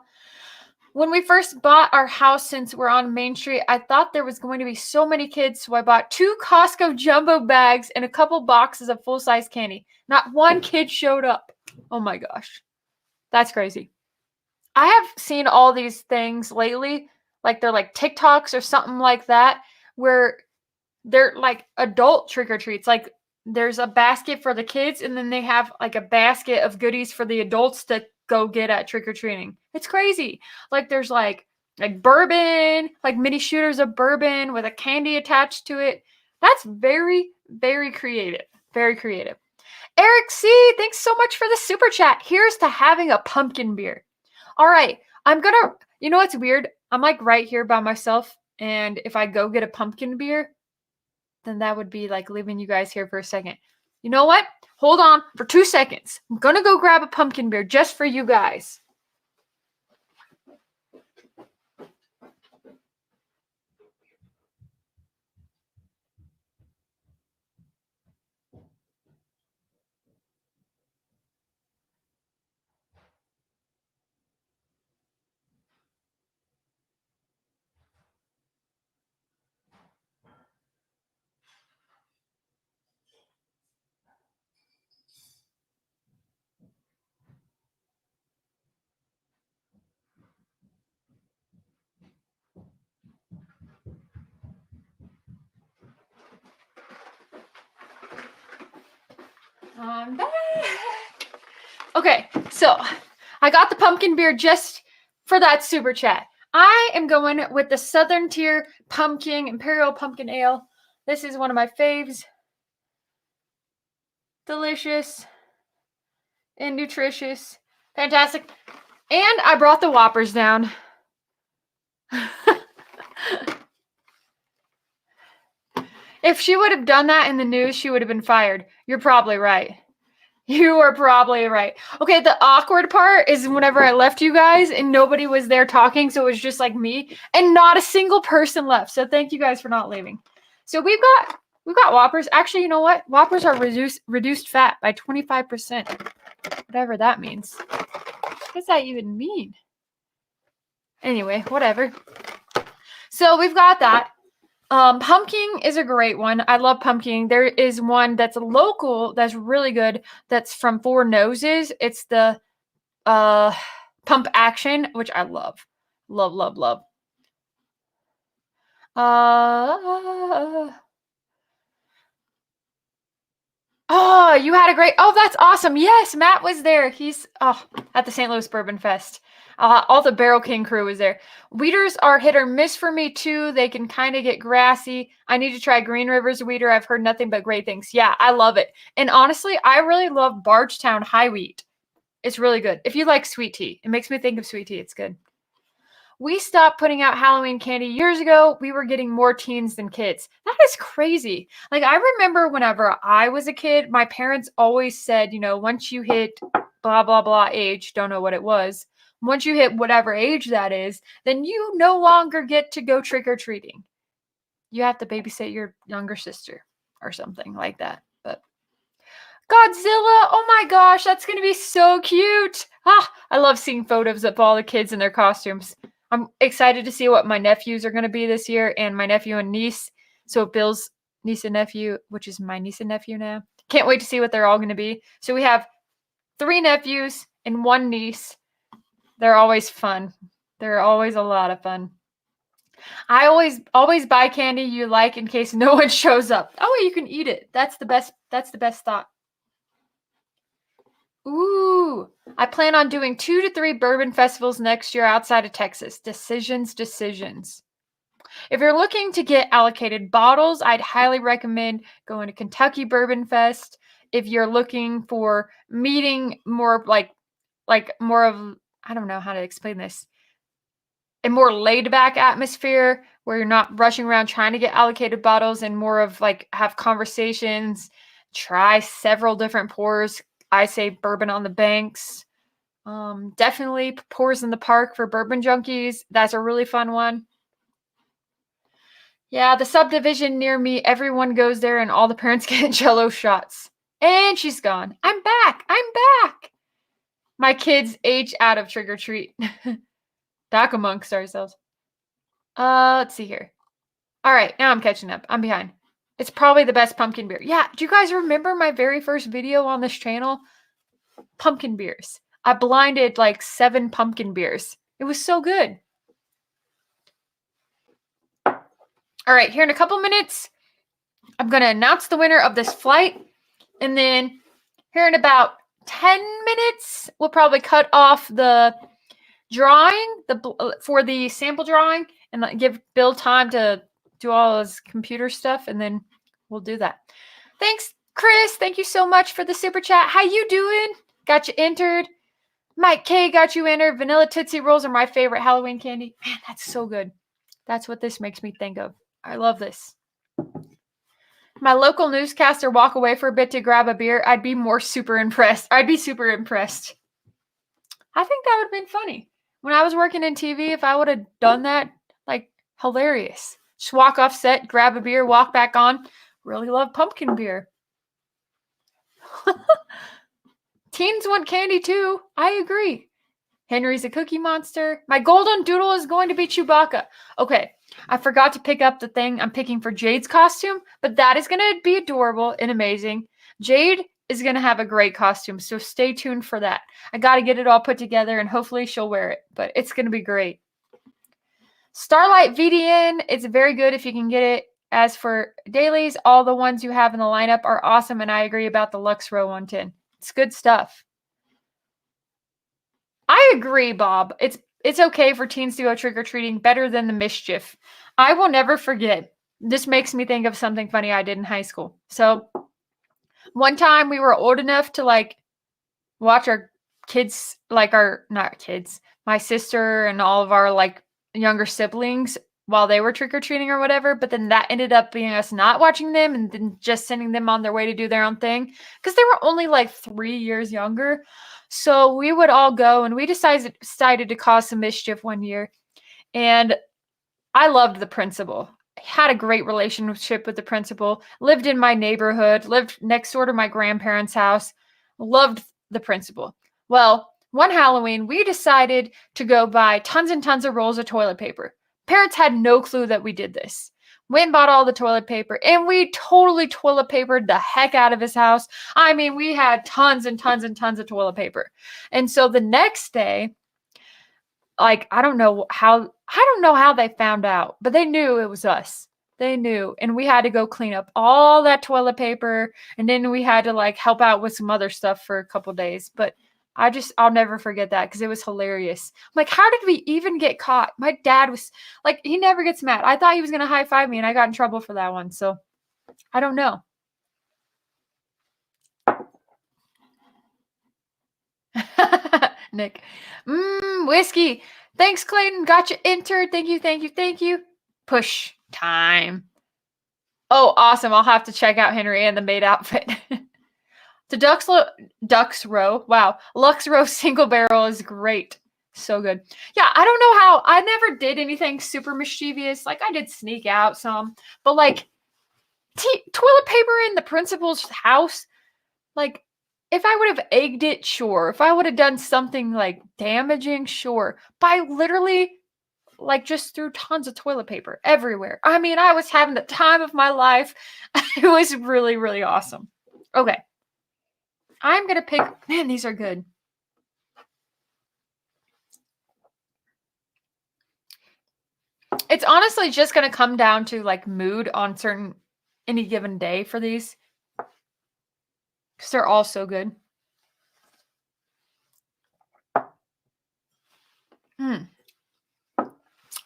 Speaker 1: When we first bought our house, since we're on Main Street, I thought there was going to be so many kids, so I bought 2 Costco jumbo bags and a couple boxes of full-size candy. Not one kid showed up. Oh my gosh. That's crazy. I have seen all these things lately, like they're like TikToks or something like that, where they're like adult trick-or-treats. Like there's a basket for the kids, and then they have like a basket of goodies for the adults to go get at trick-or-treating. It's crazy. Like there's like bourbon, like mini shooters of bourbon with a candy attached to it. That's very, very creative. Very creative. Eric C, thanks so much for the super chat. Here's to having a pumpkin beer. All right, you know what's weird? I'm like right here by myself, and if I go get a pumpkin beer, then that would be like leaving you guys here for a second. You know what? Hold on for 2 seconds. I'm gonna go grab a pumpkin beer just for you guys. I'm back. Okay, so I got the pumpkin beer just for that super chat. I am going with the Southern Tier Pumpkin Imperial Pumpkin Ale. This is one of my faves. Delicious and nutritious. Fantastic. And I brought the Whoppers down. If she would have done that in the news, she would have been fired. You're probably right. You are probably right. Okay, the awkward part is whenever I left you guys and nobody was there talking, so it was just like me and not a single person left. So thank you guys for not leaving. So we've got Whoppers. Actually, you know what? Whoppers are reduced fat by 25%. Whatever that means. What does that even mean? Anyway, whatever. So we've got that. Pumpkin is a great one. I love pumpkin. There is one that's local that's really good. That's from Four Noses. It's the Pump Action, which I love. Love, love, love. Oh, you had a great. Oh, that's awesome. Yes, Matt was there. He's at the St. Louis Bourbon Fest. All the Barrel King crew was there. Weeders are hit or miss for me too. They can kind of get grassy. I need to try Green River's Weeder. I've heard nothing but great things. Yeah, I love it. And honestly, I really love Bardstown High Wheat. It's really good. If you like sweet tea, it makes me think of sweet tea. It's good. We stopped putting out Halloween candy years ago. We were getting more teens than kids. That is crazy. Like, I remember whenever I was a kid, my parents always said, once you hit blah, blah, blah age, don't know what it was. Once you hit whatever age that is, then you no longer get to go trick-or-treating. You have to babysit your younger sister or something like that. But Godzilla, oh my gosh, that's going to be so cute. I love seeing photos of all the kids in their costumes. I'm excited to see what my nephews are going to be this year, and my nephew and niece. So Bill's niece and nephew, which is my niece and nephew now. Can't wait to see what they're all going to be. So we have 3 nephews and 1 niece. They're always fun. They're always a lot of fun. I always buy candy you like in case no one shows up. Oh, you can eat it. That's the best thought. Ooh, I plan on doing 2 to 3 bourbon festivals next year outside of Texas. Decisions. If you're looking to get allocated bottles, I'd highly recommend going to Kentucky Bourbon Fest. If you're looking for meeting more like more of, I don't know how to explain this, a more laid back atmosphere where you're not rushing around trying to get allocated bottles and more of like have conversations, try several different pours. I say Bourbon on the Banks. Definitely Pours in the Park for bourbon junkies. That's a really fun one. Yeah, the subdivision near me, everyone goes there and all the parents get Jello shots. And she's gone. I'm back. My kids age out of trick or treat. Back amongst ourselves. Let's see here. All right, now I'm catching up. I'm behind. It's probably the best pumpkin beer. Yeah, do you guys remember my very first video on this channel? Pumpkin beers. I blinded like 7 pumpkin beers. It was so good. All right, here in a couple minutes, I'm going to announce the winner of this flight. And then here in about 10 minutes, we'll probably cut off the drawing for the sample drawing and give Bill time to do all his computer stuff. And then we'll do that. Thanks Chris, thank you so much for the super chat. How you doing? Got you entered. Mike K got you entered. Vanilla Tootsie Rolls are my favorite Halloween candy. Man, that's so good. That's what this makes me think of. I love this. My local newscaster walk away for a bit to grab a beer. I'd be super impressed. I think that would have been funny. When I was working in TV, if I would have done that, like, hilarious. Just walk off set, grab a beer, walk back on. Really love pumpkin beer. Teens want candy too. I agree. Henry's a cookie monster. My golden doodle is going to be Chewbacca. Okay, I forgot to pick up the thing I'm picking for Jade's costume, but that is going to be adorable and amazing. Jade is going to have a great costume, so stay tuned for that. I got to get it all put together, and hopefully she'll wear it, but it's going to be great. Starlight VDN, it's very good if you can get it. As for dailies, all the ones you have in the lineup are awesome, and I agree about the Lux Row 110. It's good stuff. I agree, Bob. It's okay for teens to go trick-or-treating, better than the mischief. I will never forget. This makes me think of something funny I did in high school. So one time we were old enough to like watch our kids, like my sister and all of our like younger siblings while they were trick-or-treating or whatever, but then that ended up being us not watching them and then just sending them on their way to do their own thing because they were only like 3 years younger. So we would all go, and we decided to cause some mischief one year. And I loved the principal. I had a great relationship with the principal, lived in my neighborhood, lived next door to my grandparents' house, loved the principal. Well, one Halloween, we decided to go buy tons and tons of rolls of toilet paper. Parents had no clue that we did this. Went and bought all the toilet paper, and we totally toilet papered the heck out of his house. I mean, we had tons and tons and tons of toilet paper. And so the next day, like, I don't know how they found out, but they knew it was us. They knew, and we had to go clean up all that toilet paper, and then we had to like help out with some other stuff for a couple days. But I'll never forget that because it was hilarious. I'm like, how did we even get caught? My dad was like, he never gets mad. I thought he was going to high five me, and I got in trouble for that one. So I don't know. Nick. Whiskey. Thanks, Clayton. Got you entered. Thank you. Push time. Oh, awesome. I'll have to check out Henry and the maid outfit. The Ducks Row. Wow. Lux Row single barrel is great. So good. Yeah, I don't know how. I never did anything super mischievous. Like, I did sneak out some. But, like, toilet paper in the principal's house, like, if I would have egged it, sure. If I would have done something, like, damaging, sure. But I literally, like, just threw tons of toilet paper everywhere. I mean, I was having the time of my life. It was really, really awesome. Okay. I'm going to pick, man, these are good. It's honestly just going to come down to like mood on any given day for these. Because they're all so good.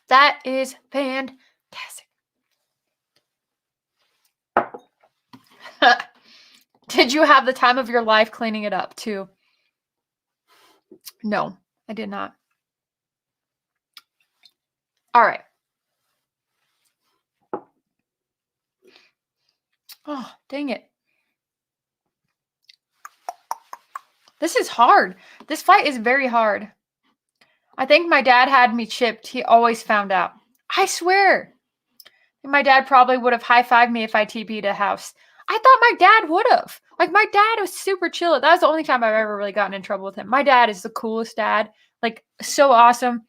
Speaker 1: That is fantastic. Did you have the time of your life cleaning it up too? No, I did not. All right. Oh, dang it. This is hard. This fight is very hard. I think my dad had me chipped. He always found out. I swear. My dad probably would have high-fived me if I TP'd a house. I thought my dad would have. Like, my dad was super chill. That was the only time I've ever really gotten in trouble with him. My dad is the coolest dad. Like, so awesome.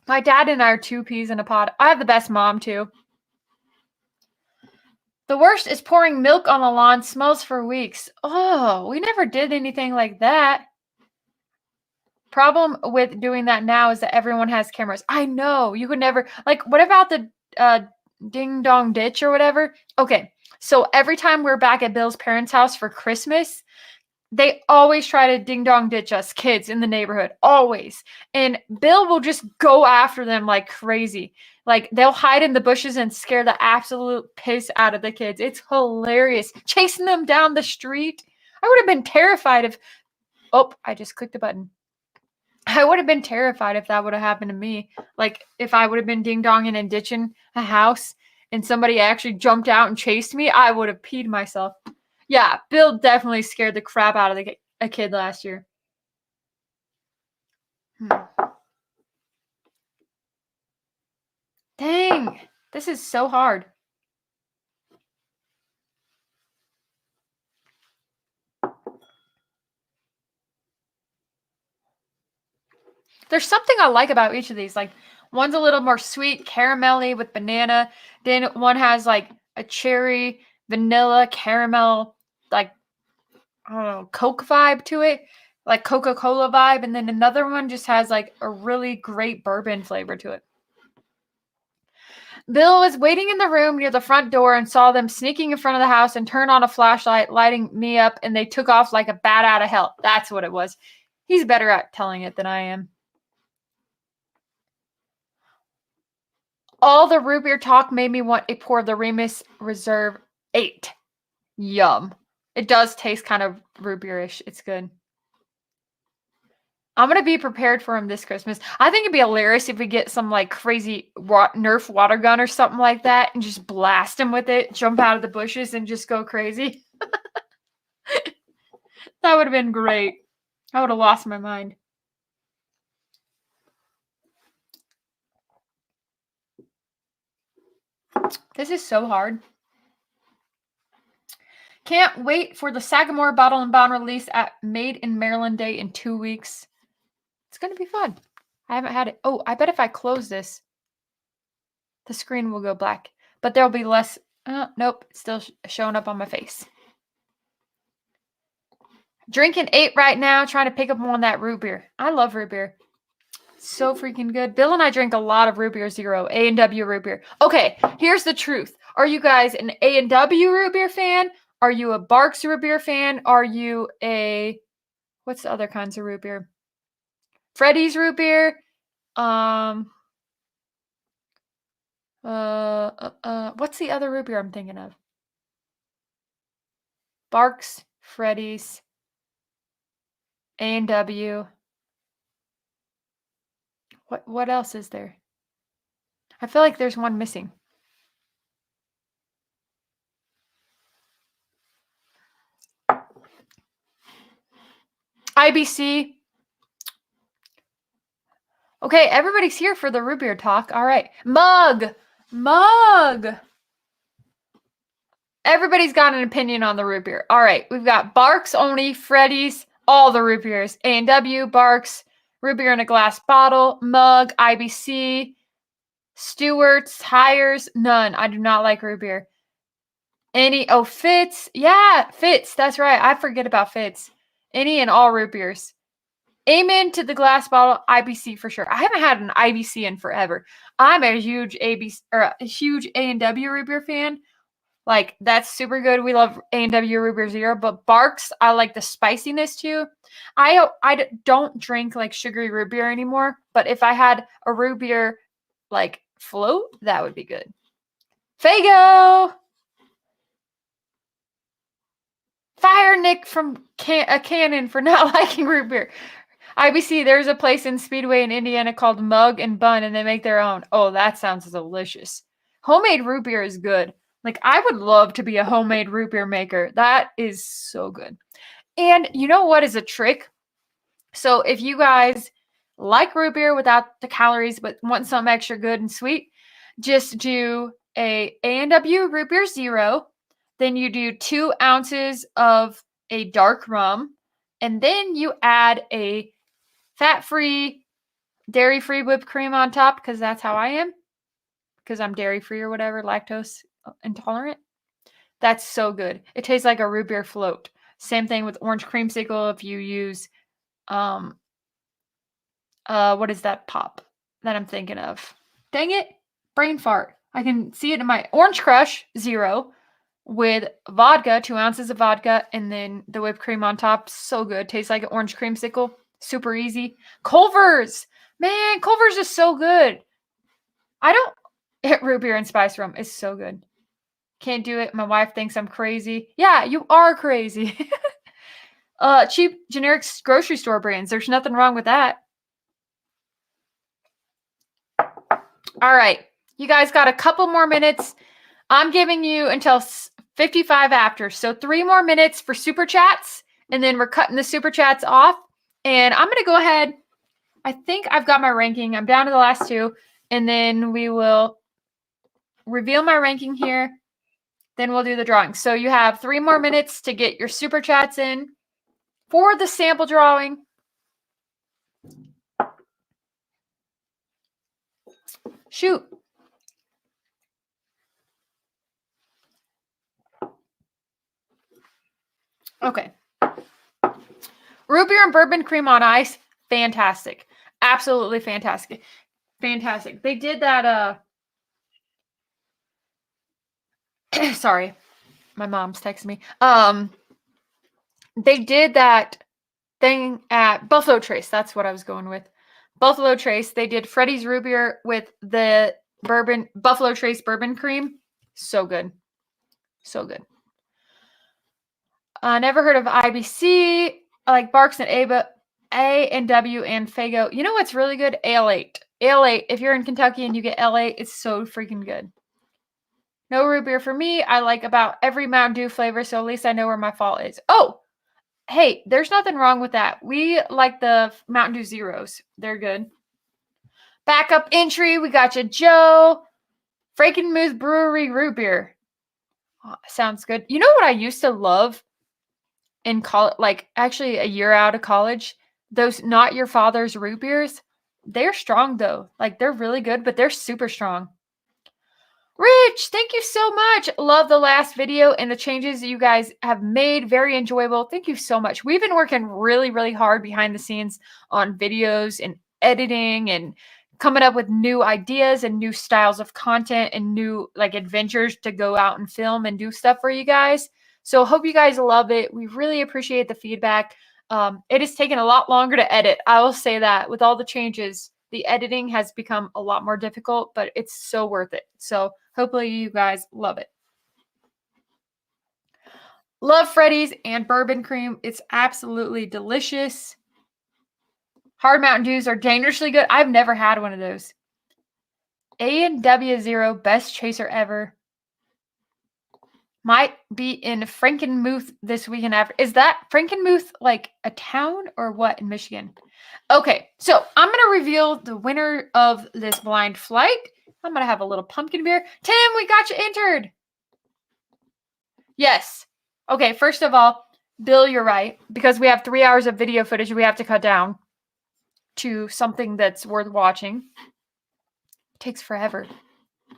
Speaker 1: My dad and I are two peas in a pod. I have the best mom, too. The worst is pouring milk on the lawn. Smells for weeks. Oh, we never did anything like that. Problem with doing that now is that everyone has cameras. I know. You could never... Like, what about the ding dong ditch or whatever? Okay. So every time we're back at Bill's parents' house for Christmas, they always try to ding dong ditch us kids in the neighborhood. Always. And Bill will just go after them like crazy. Like, they'll hide in the bushes and scare the absolute piss out of the kids. It's hilarious. Chasing them down the street. I would have been terrified if... Oh, I just clicked the button. I would have been terrified if that would have happened to me. Like, if I would have been ding-donging and ditching a house and somebody actually jumped out and chased me, I would have peed myself. Yeah, Bill definitely scared the crap out of a kid last year. Dang, this is so hard. There's something I like about each of these. Like, one's a little more sweet, caramelly with banana. Then one has like a cherry, vanilla, caramel, like, I don't know, Coke vibe to it, like Coca-Cola vibe. And then another one just has like a really great bourbon flavor to it. Bill was waiting in the room near the front door and saw them sneaking in front of the house and turned on a flashlight, lighting me up, and they took off like a bat out of hell. That's what it was. He's better at telling it than I am. All the root beer talk made me want a pour of the Remus Reserve 8. Yum. It does taste kind of root beerish. It's good. I'm going to be prepared for him this Christmas. I think it'd be hilarious if we get some like crazy Nerf water gun or something like that and just blast him with it, jump out of the bushes and just go crazy. That would have been great. I would have lost my mind. This is so hard. Can't wait for the Sagamore Bottle and Bond release at Made in Maryland Day in 2 weeks. It's going to be fun. I haven't had it. Oh, I bet if I close this, the screen will go black. But there'll be less. Nope. It's still showing up on my face. Drinking 8 right now. Trying to pick up more on that root beer. I love root beer. So freaking good. Bill and I drink a lot of root beer zero. A&W root beer. Okay, here's the truth. Are you guys an A&W root beer fan? Are you a Barks root beer fan? Are you a... What's the other kinds of root beer? Freddy's root beer. What's the other root beer I'm thinking of? Barks, Freddy's, A&W. What else is there? I feel like there's one missing. IBC. Okay, everybody's here for the root beer talk. All right. Mug. Everybody's got an opinion on the root beer. All right. We've got Barks only, Freddy's, all the root beers. A&W, Barks, root beer in a glass bottle, Mug, IBC, Stewart's, Hires, none. I do not like root beer. Fitz. Yeah, Fitz. That's right. I forget about Fitz. Any and all root beers. Amen to the glass bottle, IBC for sure. I haven't had an IBC in forever. I'm a huge A&W root beer fan. Like, that's super good. We love A&W root beer zero, but Barks, I like the spiciness too. I don't drink like sugary root beer anymore, but if I had a root beer like float, that would be good. Fago! Fire Nick from a cannon for not liking root beer. IBC, there's a place in Speedway in Indiana called Mug and Bun, and they make their own. Oh, that sounds delicious. Homemade root beer is good. Like, I would love to be a homemade root beer maker. That is so good. And you know what is a trick? So if you guys like root beer without the calories, but want something extra good and sweet, just do A&W root beer zero. Then you do 2 ounces of a dark rum. And then you add a fat-free, dairy-free whipped cream on top, because that's how I am. Because I'm dairy-free or whatever, lactose intolerant. That's so good. It tastes like a root beer float. Same thing with orange creamsicle if you use, what is that pop that I'm thinking of? Dang it. Brain fart. I can see it in my Orange Crush, zero, with vodka, 2 ounces of vodka, and then the whipped cream on top. So good. Tastes like an orange creamsicle. Super easy. Culver's. Man, Culver's is so good. I don't Root beer and spice rum is so good. Can't do it. My wife thinks I'm crazy. Yeah, you are crazy. Cheap generic grocery store brands. There's nothing wrong with that. All right. You guys got a couple more minutes. I'm giving you until 55 after. So 3 more minutes for super chats. And then we're cutting the super chats off. And I'm going to go ahead. I think I've got my ranking. I'm down to the last 2. And then we will reveal my ranking here. Then we'll do the drawing. So you have 3 more minutes to get your super chats in for the sample drawing. Shoot. Okay. Root beer and bourbon cream on ice. Fantastic. Absolutely fantastic. Fantastic. They did that. Sorry. My mom's texting me. They did that thing at Buffalo Trace. That's what I was going with. Buffalo Trace. They did Freddy's root beer with the Buffalo Trace bourbon cream. So good. So good. Never heard of IBC. I like Barks and A&W and Fago. You know what's really good? Ale8. Ale8. If you're in Kentucky and you get Ale8, it's so freaking good. No root beer for me. I like about every Mountain Dew flavor, so at least I know where my fault is. Oh, hey, there's nothing wrong with that. We like the Mountain Dew Zeros. They're good. Backup entry. We got you, Joe. Frankenmuth Brewery root beer. Oh, sounds good. You know what I used to love in college? Like actually a year out of college, those Not Your Father's root beers. They're strong though. Like they're really good, but they're super strong. Rich, thank you so much. Love the last video and the changes that you guys have made. Very enjoyable. Thank you so much. We've been working really, really hard behind the scenes on videos and editing and coming up with new ideas and new styles of content and new like adventures to go out and film and do stuff for you guys. So hope you guys love it. We really appreciate the feedback. It has taken a lot longer to edit. I will say that with all the changes, the editing has become a lot more difficult, but it's so worth it. So hopefully you guys love it. Love Freddy's and bourbon cream. It's absolutely delicious. Hard Mountain Dews are dangerously good. I've never had one of those. A&W Zero, best chaser ever. Might be in Frankenmuth this weekend after. Is that Frankenmuth like a town or what in Michigan? Okay, so I'm going to reveal the winner of this blind flight. I'm going to have a little pumpkin beer. Tim, we got you entered. Yes. Okay, first of all, Bill, you're right. Because we have 3 hours of video footage we have to cut down to something that's worth watching. It takes forever.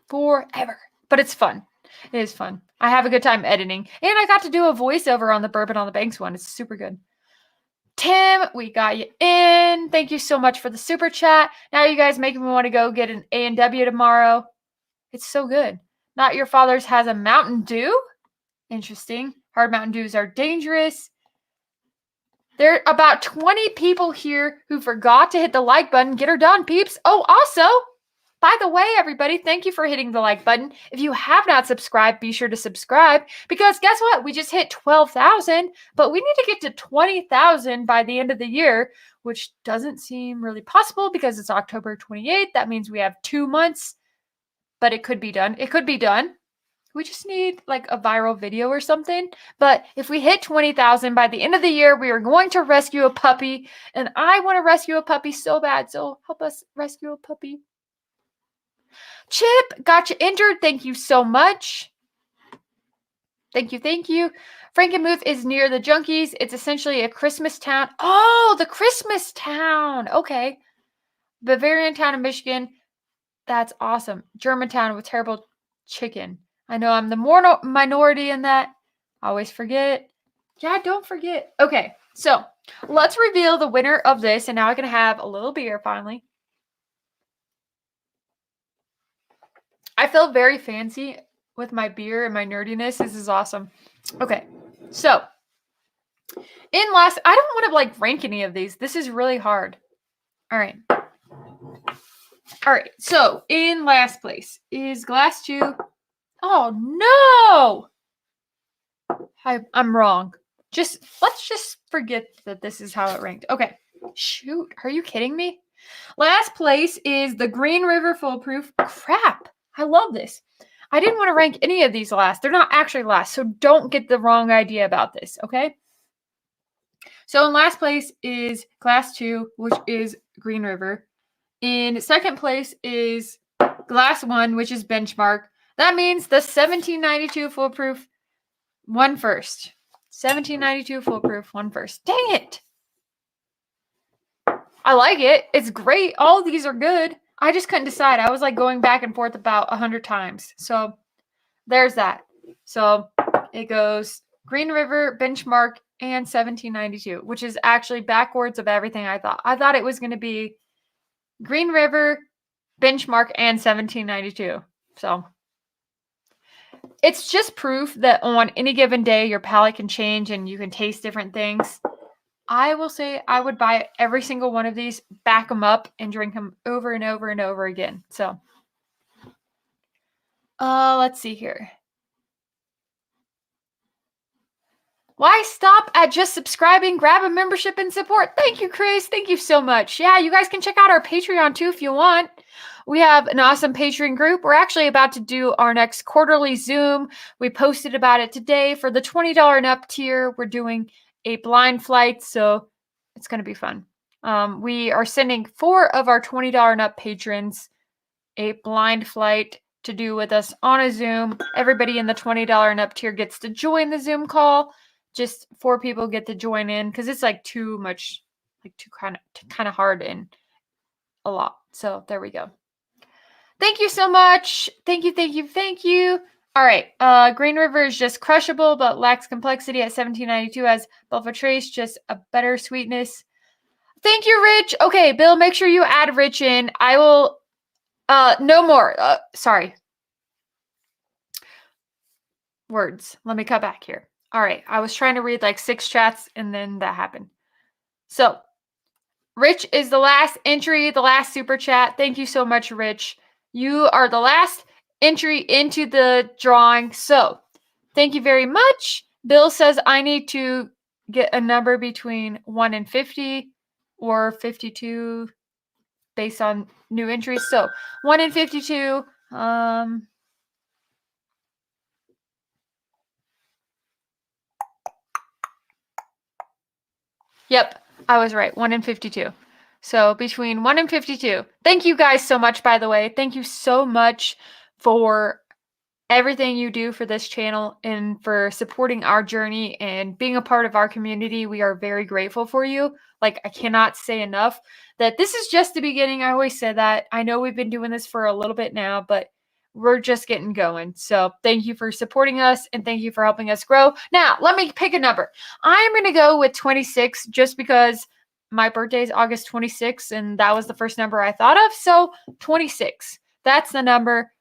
Speaker 1: Forever. But it's fun. It is fun. I have a good time editing. And I got to do a voiceover on the Bourbon on the Banks one. It's super good. Tim, we got you in. Thank you so much for the super chat. Now you guys making me want to go get an A&W tomorrow. It's so good. Not Your Father's has a Mountain Dew. Interesting. Hard Mountain Dews are dangerous. There are about 20 people here who forgot to hit the like button. Get her done, peeps. Oh, also, by the way, everybody, thank you for hitting the like button. If you have not subscribed, be sure to subscribe because guess what? We just hit 12,000, but we need to get to 20,000 by the end of the year, which doesn't seem really possible because it's October 28th. That means we have 2 months, but it could be done. It could be done. We just need like a viral video or something. But if we hit 20,000 by the end of the year, we are going to rescue a puppy. And I want to rescue a puppy so bad. So help us rescue a puppy. Chip, got you entered. Thank you so much. Thank you. Thank you. Frankenmuth is near the Junkies. It's essentially a Christmas town. Oh, the Christmas town. Okay. Bavarian town in Michigan. That's awesome. Germantown with terrible chicken. I know I'm the minority in that. I always forget. Yeah, don't forget. Okay, so let's reveal the winner of this. And now I can have a little beer finally. I feel very fancy with my beer and my nerdiness. This is awesome. Okay, so I don't want to like rank any of these. This is really hard. All right. All right. So in last place is Glass 2. Oh no! I'm wrong. Let's just forget that this is how it ranked. Okay. Shoot. Are you kidding me? Last place is the Green River Foolproof. Crap. I love this. I didn't want to rank any of these last. They're not actually last, so don't get the wrong idea about this, okay? So in last place is Glass 2, which is Green River. In second place is Glass 1, which is Benchmark. That means the 1792 Foolproof won first. 1792 Foolproof won first. Dang it! I like it. It's great. All of these are good. I just couldn't decide. I was like going back and forth about 100 times. So there's that. So it goes Green River, Benchmark, and 1792, which is actually backwards of everything I thought. I thought it was going to be Green River, Benchmark, and 1792. So it's just proof that on any given day, your palate can change and you can taste different things. I will say I would buy every single one of these, back them up, and drink them over and over and over again. So, let's see here. Why stop at just subscribing? Grab a membership and support. Thank you, Chris. Thank you so much. Yeah, you guys can check out our Patreon too if you want. We have an awesome Patreon group. We're actually about to do our next quarterly Zoom. We posted about it today. For the $20 and up tier, we're doing a blind flight, so it's going to be fun. We are sending 4 of our $20 and up patrons a blind flight to do with us on a Zoom. Everybody in the $20 and up tier gets to join the Zoom call. Just 4 people get to join in because it's like too much, like too kind of hard and a lot. So there we go. Thank you so much. Thank you, thank you, thank you. All right. Green River is just crushable but lacks complexity at 1792 as Belfa Trace, just a better sweetness. Thank you, Rich. Okay, Bill, make sure you add Rich in. I will, no more. Sorry. Words. Let me cut back here. All right. I was trying to read like 6 chats and then that happened. So, Rich is the last entry, the last super chat. Thank you so much, Rich. You are the last entry into the drawing. So, thank you very much. Bill says I need to get a number between 1 and 50 or 52 based on new entries. So, 1 and 52. Yep, I was right. 1 and 52. So between 1 and 52. Thank you guys so much, by the way. Thank you so much for everything you do for this channel and for supporting our journey and being a part of our community. We are very grateful for you. Like, I cannot say enough that this is just the beginning. I always say that. I know we've been doing this for a little bit now, but we're just getting going. So thank you for supporting us and thank you for helping us grow. Now, let me pick a number. I'm going to go with 26 just because my birthday is August 26th and that was the first number I thought of. So 26. That's the number.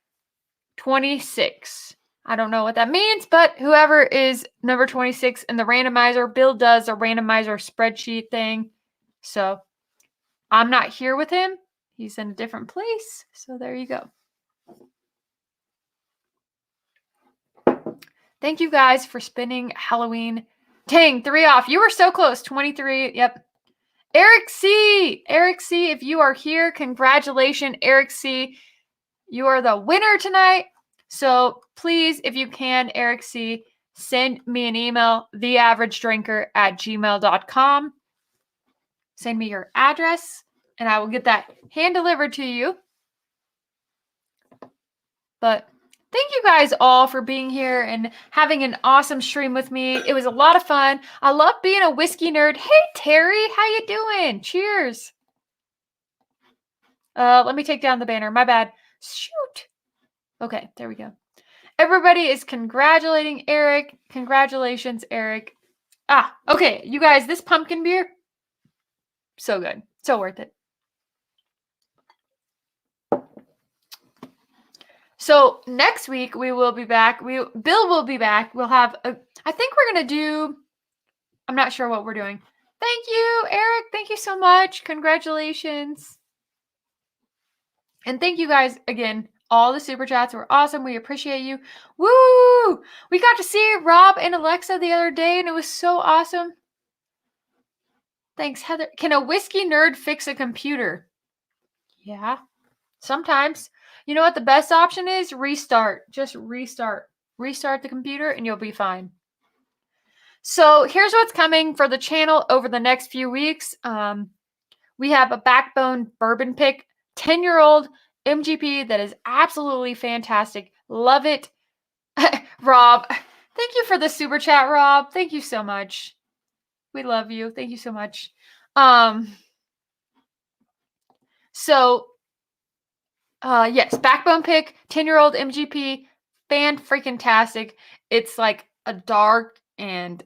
Speaker 1: 26. I don't know what that means, but whoever is number 26 in the randomizer, Bill does a randomizer spreadsheet thing. So I'm not here with him. He's in a different place. So there you go. Thank you guys for spending Halloween. Dang, 3 off. You were so close. 23. Yep. Eric C. Eric C. If you are here, congratulations, Eric C. You are the winner tonight. So please, if you can, Eric C., send me an email, theaveragedrinker@gmail.com. Send me your address, and I will get that hand delivered to you. But thank you guys all for being here and having an awesome stream with me. It was a lot of fun. I love being a whiskey nerd. Hey, Terry, how you doing? Cheers. Let me take down the banner. My bad. Shoot. Okay, there we go. Everybody is congratulating Eric. Congratulations, Eric. Okay, you guys, this pumpkin beer, so good. So worth it. So next week we will be back. Bill will be back. We'll have I think we're going to do, I'm not sure what we're doing. Thank you, Eric. Thank you so much. Congratulations. And thank you guys again. All the super chats were awesome. We appreciate you. Woo! We got to see Rob and Alexa the other day, and it was so awesome. Thanks, Heather. Can a whiskey nerd fix a computer? Yeah, sometimes. You know what the best option is? Restart. Just restart. Restart the computer, and you'll be fine. So here's what's coming for the channel over the next few weeks. We have a Backbone bourbon pick, 10-year-old MGP that is absolutely fantastic. Love it. Rob, thank you for the super chat, Rob. Thank you so much. We love you. Thank you so much. Yes, Backbone pick, 10-year-old MGP, fan-freaking-tastic. It's like a dark and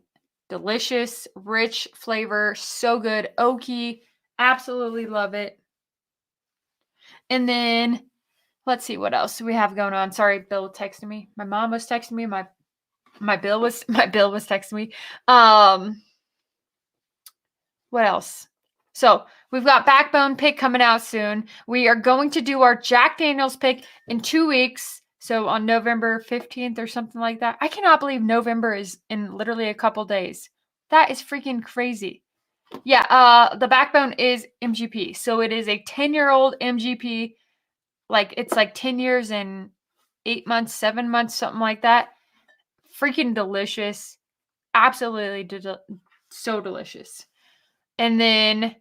Speaker 1: delicious, rich flavor. So good. Oaky. Absolutely love it. And then let's see what else we have going on. Sorry, Bill texted me. My mom was texting me. My bill was texting me. What else? So we've got Backbone pick coming out soon. We are going to do our Jack Daniels pick in 2 weeks. So on November 15th or something like that. I cannot believe November is in literally a couple days. That is freaking crazy. Yeah, the Backbone is MGP. So it is a 10-year-old MGP. Like it's like 10 years and 8 months, 7 months, something like that. Freaking delicious. Absolutely so delicious. And then,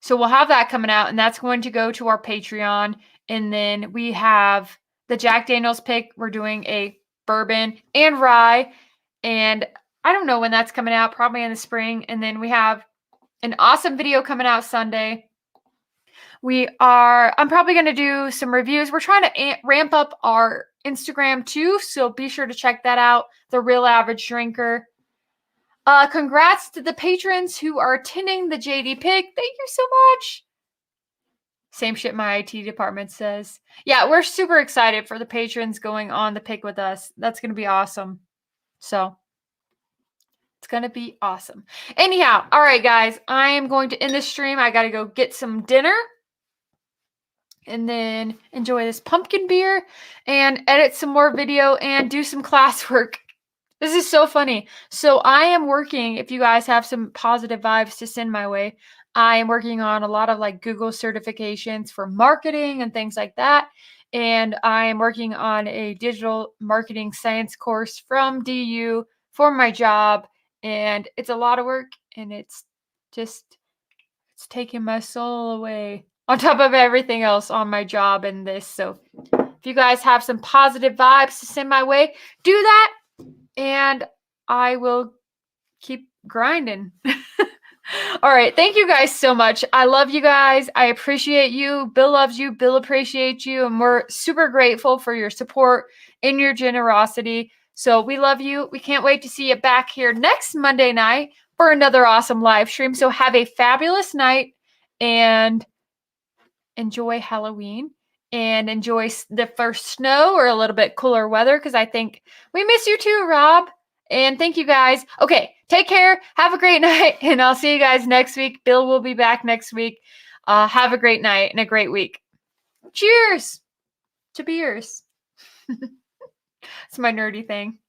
Speaker 1: so we'll have that coming out, and that's going to go to our Patreon. And then we have the Jack Daniels pick. We're doing a bourbon and rye. And I don't know when that's coming out, probably in the spring. And then we have an awesome video coming out Sunday. I'm probably going to do some reviews. We're trying to ramp up our Instagram too, so be sure to check that out. The Real Average Drinker. Congrats to the patrons who are attending the JD pick. Thank you so much. Same shit my IT department says. Yeah, we're super excited for the patrons going on the pick with us. That's going to be awesome. So it's going to be awesome. Anyhow, all right, guys, I am going to end this stream. I got to go get some dinner and then enjoy this pumpkin beer and edit some more video and do some classwork. This is so funny. So I am working, if you guys have some positive vibes to send my way, I am working on a lot of like Google certifications for marketing and things like that. And I am working on a digital marketing science course from DU for my job. And it's a lot of work and it's taking my soul away on top of everything else on my job and this. So if you guys have some positive vibes to send my way, do that. And I will keep grinding. All right. Thank you guys so much. I love you guys. I appreciate you. Bill loves you. Bill appreciates you. And we're super grateful for your support and your generosity. So we love you. We can't wait to see you back here next Monday night for another awesome live stream. So have a fabulous night and enjoy Halloween. And enjoy the first snow or a little bit cooler weather because I think we miss you too, Rob. And thank you guys. Okay, take care. Have a great night. And I'll see you guys next week. Bill will be back next week. Have a great night and a great week. Cheers to beers. It's my nerdy thing.